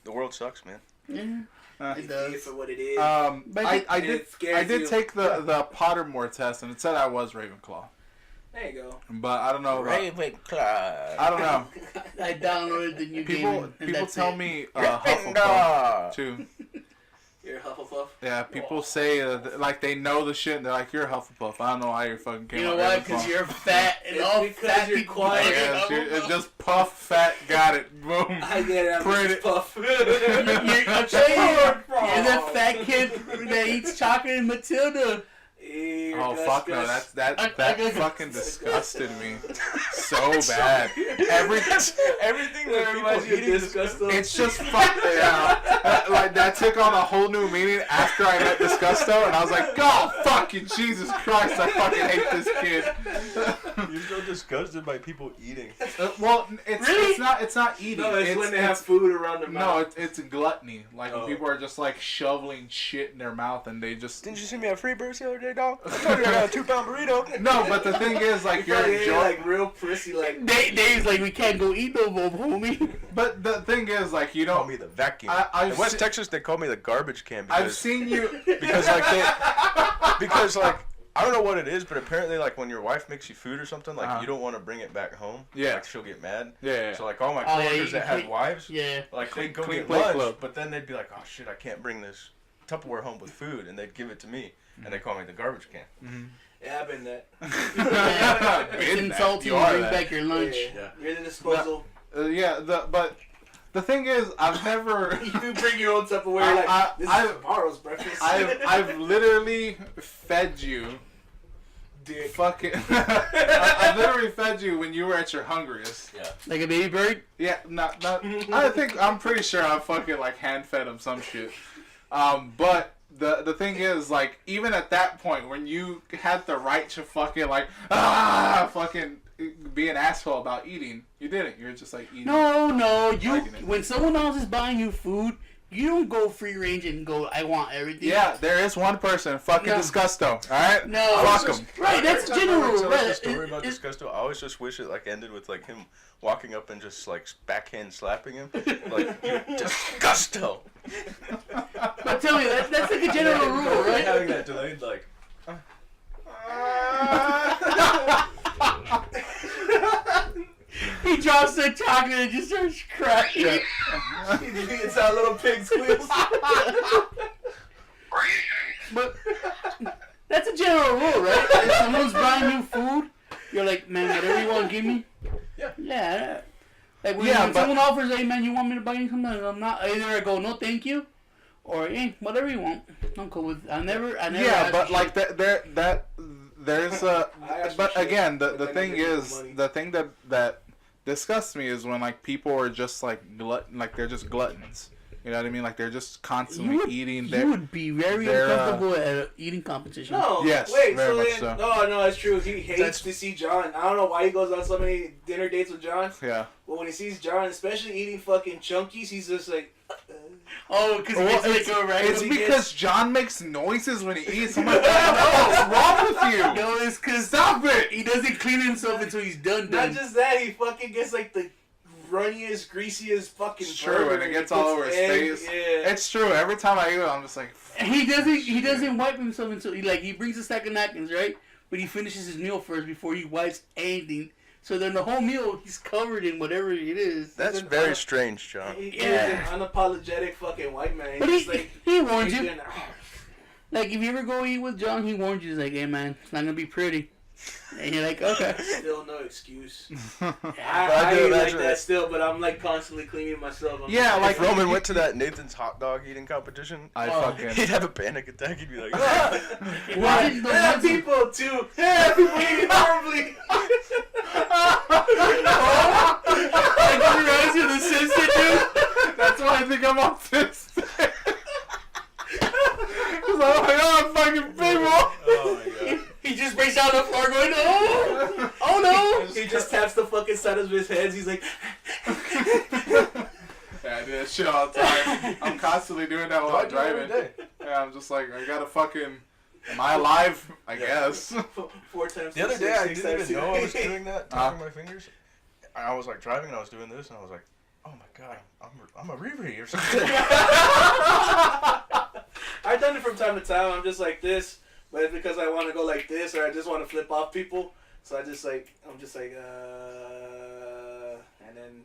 the world sucks, man. Yeah, it See does. it for what it is. But I And did it scares you. take the Pottermore test and it said I was Ravenclaw, There you go. but I don't know. About, Ravenclaw. I don't know. I downloaded the new game. People and people that's tell it. me Gryffindor. Hufflepuff too. You're a Hufflepuff. Yeah, people say like they know the shit. And they're like, "You're a Hufflepuff." I don't know why you're fucking came You know out why? with Because Ravenclaw. you're fat and It's all because fat you're people. quiet. Yeah, it's just puff, fat, got it, boom. I get it. I'm Print just it. Puff. I'll tell you, you're the fat kid that eats chocolate and Matilda. Oh fuck no, that fucking disgusted me so bad. Everything that people Reminds you of eating Disgusto. It's just fuck yeah. Like that took on a whole new meaning after I met Disgusto, and I was like, God fucking Jesus Christ, I fucking hate this kid. You're so disgusted by people eating. Well, it's not eating. No, it's when they have food around their No, mouth. it's gluttony. Like when Oh. people are just like shoveling shit in their mouth and they just. Didn't you see me at Freebirds the other day, dog? I told you I got a 2-pound burrito. No, but the thing is, like You you're probably ate enjoying. like real prissy, like. Dave's like, we can't go eat no more, homie. But the thing is, like you Call know, me the vacuum. I've In West se- Texas, they call me the garbage can I've because seen you. because like I don't know what it is, but apparently like when your wife makes you food or something, like Uh-huh. you don't want to bring it back home. Yeah. Like she'll get mad. Yeah. So like all my Oh, yeah, coworkers you that had clean- wives, Yeah. like they'd go Clean get plate lunch, club. but then they'd be like, oh shit, I can't bring this Tupperware home with food, and they'd give it to me, and they call me the garbage can. Yeah, I've been that. It's Been that. insulting You to are bring that. back your lunch. Yeah. You're the disposal. Yeah. But the thing is, I've never. You bring your own Tupperware. Like this is tomorrow's breakfast. I've literally fed you. Dick. Fucking. I literally fed you when you were at your hungriest. Like a baby bird? Yeah, not. I'm pretty sure I fucking like hand fed him some shit. But the thing is, like, even at that point, when you had the right to fucking like fucking be an asshole about eating, you didn't. You were just like eating. No. You Liking it. when someone else is buying you food, you don't go free range and go, I want everything. Yeah, there is one person, fucking No. Disgusto. All right. No. Fuck him. Right, that's Every time I general. tell Right. the story about It- Disgusto, I always just wish it like ended with like him walking up and just like backhand slapping him, like Disgusto. But tell me, that's like a general rule, right? Having that delayed like. He drops the chocolate and just starts crying. It's how little pig squeals. But that's a general rule, right? If someone's buying you food, you're like, man, whatever you want, give me. Yeah. Like when, Yeah, when but- someone offers, hey man, you want me to buy you something? I'm not. Either I go, no, thank you, or hey, whatever you want. I'm cool with. I never. Yeah, ask but you like shit. there's a. I asked But for shit, again, but the then thing they give me is, money. the thing that disgusts me is when like people are just like like they're just gluttons. You know what I mean? Like they're just constantly eating. You would be very they're, uncomfortable at an eating competition. No, Yes, wait, very so much then, so. no, it's true. He hates to see John. I don't know why he goes on so many dinner dates with John, Yeah. but when he sees John, especially eating fucking chunkies, he's just like, Oh, because he Well, gets like a right. It's he because gets- John makes noises when he eats. I'm like, what's wrong with you? No, it's because Stop it! he doesn't clean himself until he's done. not just that, he fucking gets like the runniest, greasiest fucking It's true, burger. and it He gets all puts over his egg- face. Yeah. It's true. Every time I eat it, I'm just like, He doesn't wipe himself until he brings a stack of napkins, right? But he finishes his meal first before he wipes anything. So then the whole meal he's covered in whatever it is. That's very strange, John. He Yeah. is an unapologetic fucking white man. But He's he like, he warns he's you. gonna- Like if you ever go eat with John, he warns you. He's like, hey man, it's not gonna be pretty. And you're like, okay. Still no excuse. Yeah. I do ain't like imagine that it. still, but I'm like constantly cleaning myself. I'm Yeah, just like- If Roman went to that Nathan's hot dog eating competition, I Oh. fucking. he'd have a panic attack. He'd be like, ah! Imagine the yeah, ones- people too. Yeah, people eat horribly. Like it reminds you of the Simpson dude. That's why I think I'm autistic. Because I'm like, oh, fucking people. Oh my god. He just breaks out on the floor going, oh no. He just taps the fucking side of his head. He's like, Yeah, I do that shit all the time. I'm constantly doing that while I I'm do it every driving. day. Yeah, I'm just like, I gotta fucking. Am I alive? I guess. 4 times. The other 6, day, I 6 didn't times even know I was 2. doing that, tapping my fingers. I was like driving and I was doing this, and I was like, oh my god, I'm a Riri or something. I've done it from time to time. I'm just like this, but it's because I want to go like this, or I just want to flip off people. So I'm just like, and then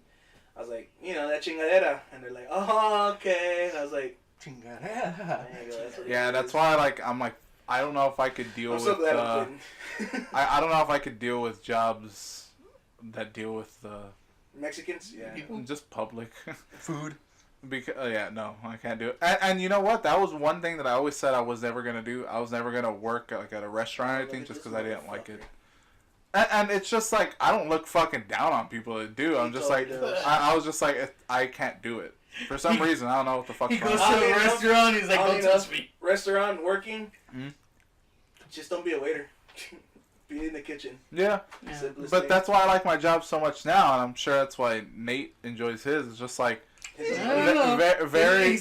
I was like, that chingadera, and they're like, oh, okay. And I was like, Chingada. There you go, that's what Yeah, it that's is. why I'm like I don't know if I could deal I'm with. so glad I'm kidding. I don't know if I could deal with jobs that deal with Mexicans? Yeah. People. just public. Food. Because yeah, no, I can't do it. And you know what? That was one thing that I always said I was never gonna do. I was never gonna work like at a restaurant or anything just because I didn't like it. And it's just like I don't look fucking down on people that do. I'm just like totally does. I was just like I can't do it for some reason. I don't know what the fuck. He goes I to mean, a restaurant. He's like, I "Don't mean, touch me." Restaurant working. Mhm. Just don't be a waiter. Be in the kitchen. Yeah, Yeah. Simplest but thing. that's why I like my job so much now, and I'm sure that's why Nate enjoys his. It's just like very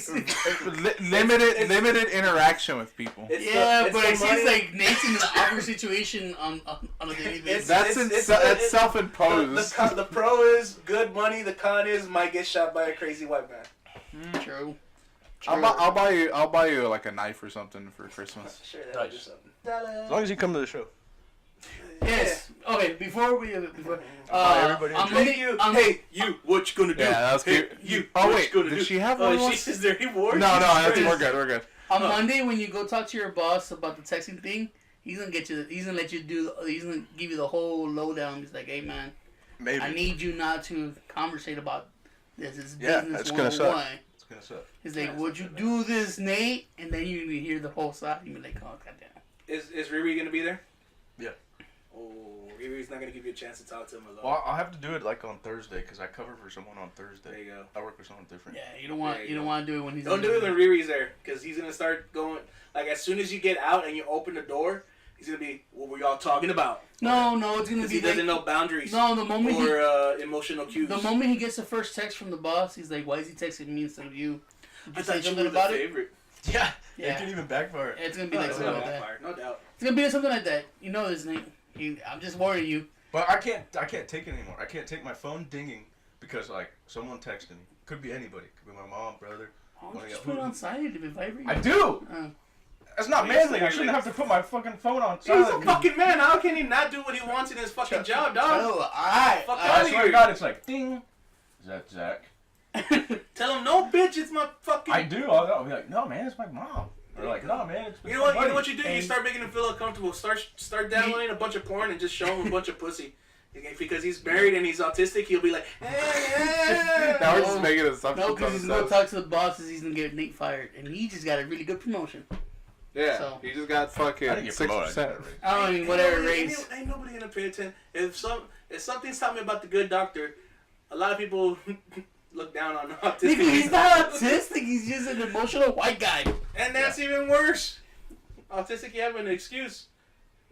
limited interaction with people. It's Yeah, the- but the it seems money. like Nate's in an awkward situation on a daily basis. That's it's self-imposed. The pro is good money. The con is might get shot by a crazy white man. True. I'll buy you like a knife or something for Christmas. Sure, that'll do Nice. something. As long as you come to the show. Yes. Okay. Before everybody on enjoy. Monday, Hey you, on- hey you, what you gonna do? Yeah, that was Hey, cute. you, Oh what wait, you gonna did do? she have Oh, one? she says there he wore. No, that's, Jesus we're Christ. good. We're good. on Monday when you go talk to your boss about the texting thing, he's gonna get you. He's gonna let you do. He's gonna give you the whole lowdown. He's like, "Hey man, Maybe. I need you not to conversate about this. It's Yeah, business that's gonna suck. 101." It's gonna suck. He's like, Yeah, "Would you do this, Nate?" And then you hear the whole side. You be like, "Oh goddamn." Is Riri gonna be there? Yeah. Oh, Riri's not gonna give you a chance to talk to him alone. Well, I'll have to do it like on Thursday because I cover for someone on There Thursday. you go. I work with someone different. Yeah, you don't want There you you don't go. want to do it when he's. Don't do it when Riri's there, because he's gonna start going. Like as soon as you get out and you open the door, he's gonna be, "What were y'all talking about?" No, it's gonna Because be he doesn't like, know boundaries no. The moment or emotional cues. the moment he gets the first text from the boss, he's like, "Why is he texting me instead of you?" Did I you say thought you something were the about it? favorite. Yeah. Yeah. It can even backfire. It's gonna be No, like no, something no, like that. backfire, no doubt. It's gonna be something like that. You know this, Nate. I'm just warning you. But I can't take it anymore. I can't take my phone dinging because like someone texted me. Could be anybody. Could be my mom, brother. Oh, Well, just yeah, put it on silent if it vibrates. I do. That's not Yes, manly. I shouldn't have to put my fucking phone on He's a silent. fucking man. How can he not do what he wants in his fucking job, dog? Oh, alright. Fuck I outta swear to here. God, it's like ding. Is that Zach? Tell him, no, bitch, it's my fucking. I do. I'll be like, no, man, it's my mom. Or like, no, man, it's You know what? my You know buddy." what you do? You Hey. start making him feel uncomfortable. Start downloading a bunch of porn and just show him a bunch of pussy. Okay, because he's married and he's autistic, he'll be like, Now we're just making assumptions. No, on because he's gonna himself. talk to the bosses. He's gonna get Nate fired, and he just got a really good promotion. Yeah, So- he just got fucking I didn't get promoted. 6%. I mean, whatever raise. Ain't nobody gonna pay attention. If something's taught me about the good doctor, a lot of people look down on autistic. Nigga, he's not autistic. He's just an emotional white guy. And that's even worse. Autistic, you have an excuse.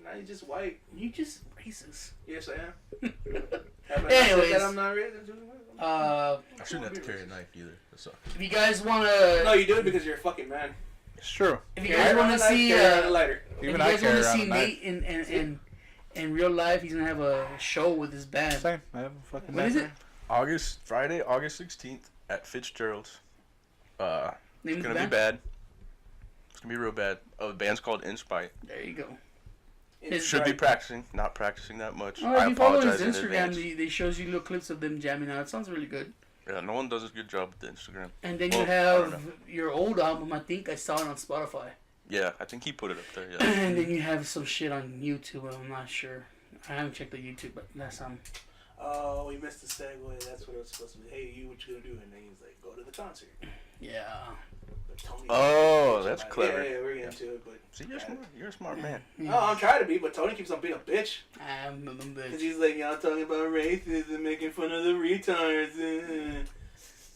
Now you're just white. You just racist. Yes, I am. Have I Anyways. said that I'm not racist? Uh, I shouldn't have to carry a knife either. That sucks. if you guys No, wanna, you do it because you're a fucking man. It's true. if you Carry guys around wanna a knife, see, carry around a lighter. if you Even I guys carry wanna around see a knife. Nate in real life, he's gonna have a show with his band. Same. I have a fucking What is it? Friday, August 16th at Fitzgerald's. Name It's of the gonna be band? bad. It's gonna be real bad. Oh, the band's called Inspite. There you go. It's Should be right. practicing, not practicing that much. Oh, I if you follow his apologize in Instagram, advance. they shows you little clips of them jamming out. It sounds really good. Yeah, no one does a good job with the Instagram. And then Well, you I don't have your old album. I think I saw it on Spotify. Yeah, I think he put it up there. Yeah. And then you have some shit on YouTube. I'm not sure. I haven't checked the YouTube, but last time. Oh, we missed the segue. That's what it was supposed to be. Hey, you, what you gonna do? And then he's like, go to the concert. Yeah. But Tony. Oh, that's clever. Yeah, we're getting to it, but. See, you're smart. You're a smart man. Oh, I'm trying to be, but Tony keeps on being a bitch. I'm a Because bitch. he's like, y'all talking about racism, making fun of the retards.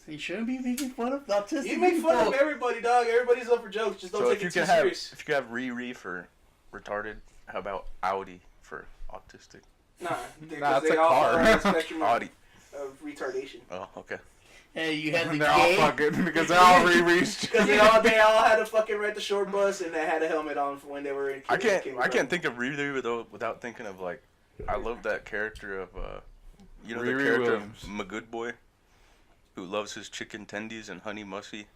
You shouldn't be making fun of autistic You make fun of people. everybody, dog. Everybody's up for jokes. Just don't So take if you it too can have serious. Riri for retarded, how about Audi for autistic? Nah, because Nah, it's they a all car. are on the spectrum Audi. of retardation. Oh, okay. Hey, you have the They're all gay. fucking because they're all re-reached. Because they all had to fucking ride the short bus and they had a helmet on for when they were in I can't kindergarten. think of Riri without thinking of like, I love that character of you know the Riri character Williams. of Magood Boy, who loves his chicken tendies and honey mussy.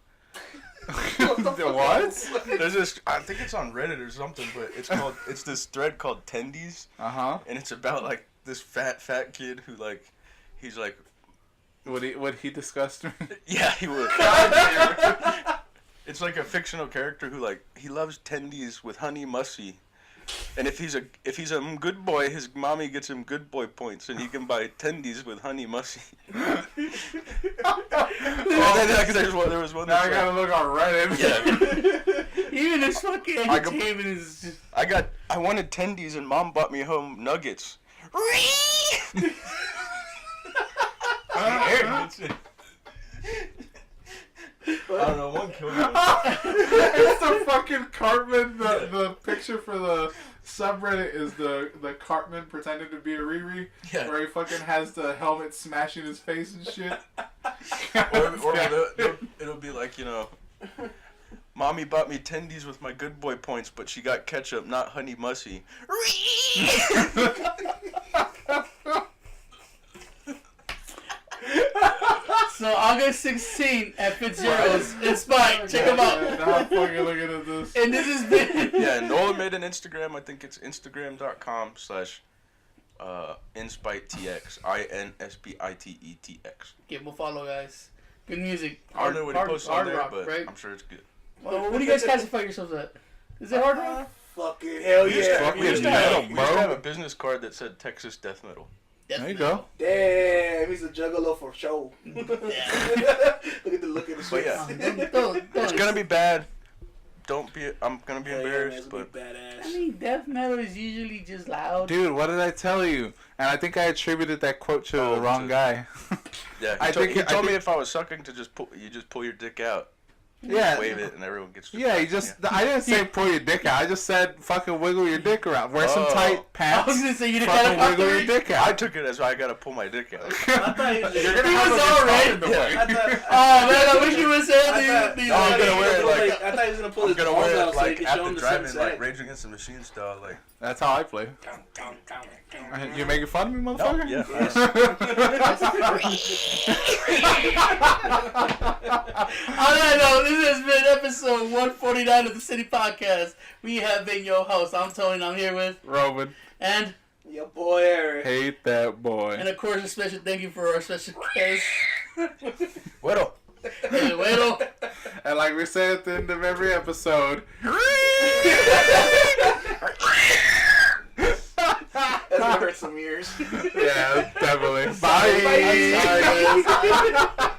What? There's this, I think it's on Reddit or something, but it's this thread called Tendies, Uh huh. and it's about like this fat kid who like, he's like, Would he disgust me? yeah, he would. It's like a fictional character who like he loves tendies with honey musty, and if he's a good boy, his mommy gets him good boy points, and he can buy tendies with honey musty. There was one. Now I gotta look on Reddit. Yeah. Even his fucking entertainment is just... I wanted tendies, and mom bought me home nuggets. I don't know, one killed me. It's the fucking Cartman. The picture for the subreddit is the Cartman pretending to be a Riri, where he fucking has the helmet smashing his face and shit. Or it'll be like, you know, mommy bought me tendies with my good boy points, but she got ketchup, not honey musty. So August 16th at Fitzgerald's in Spike. Check them out. Now I'm fucking looking at this. And this has been... Yeah, Nolan made an Instagram. I think it's instagram.com/inspitetx. INSPITETX. Give him a follow, guys. Good music. I don't know what he posts on there, rock, but right? I'm sure it's good. Well, what do you guys classify yourselves at? Is it hard rock? Fucking hell We used to- yeah. fucking we used to metal, have- we used to bro. have a business card that said Texas death metal. There you go. Damn, he's a juggalo for show. Look at the look of the But sweat. yeah. Don't It's gonna be bad. Don't be. I'm gonna be embarrassed, but badass. I mean, death metal is usually just loud. Dude, what did I tell you? And I think I attributed that quote to the wrong guy. yeah. I think- He I told me think- if I was sucking to just pull your dick out. Yeah. Wave it and everyone gets. Yeah, you just. I didn't say pull your dick out. I just said fucking wiggle your dick around. Wear some Oh. tight I was pants. gonna say you didn't Fucking have wiggle your to. dick I out. took it as I gotta pull my dick out. I thought he was You're He gonna have was a all guitar right. in the Yeah. way. I thought, Oh man, I wish you would I say thought, anything. I'm gonna wear it I like- thought he was gonna pull I'm his gonna balls wear out it so he like could at show the him the drive-in, sunset. like Rage Against the Machine style, like. That's how I play. You making fun of me, motherfucker? Yeah. On that note, this has been episode 149 of the City Podcast. We have been your host. I'm Tony, and I'm here with... Robin, And Your boy Eric. hate that boy. of course, a special thank you for our special guest, Bueno. El Güero. And like we say at the end of every episode, That's gonna hurt some ears. yeah, definitely. Bye. Bye. Bye.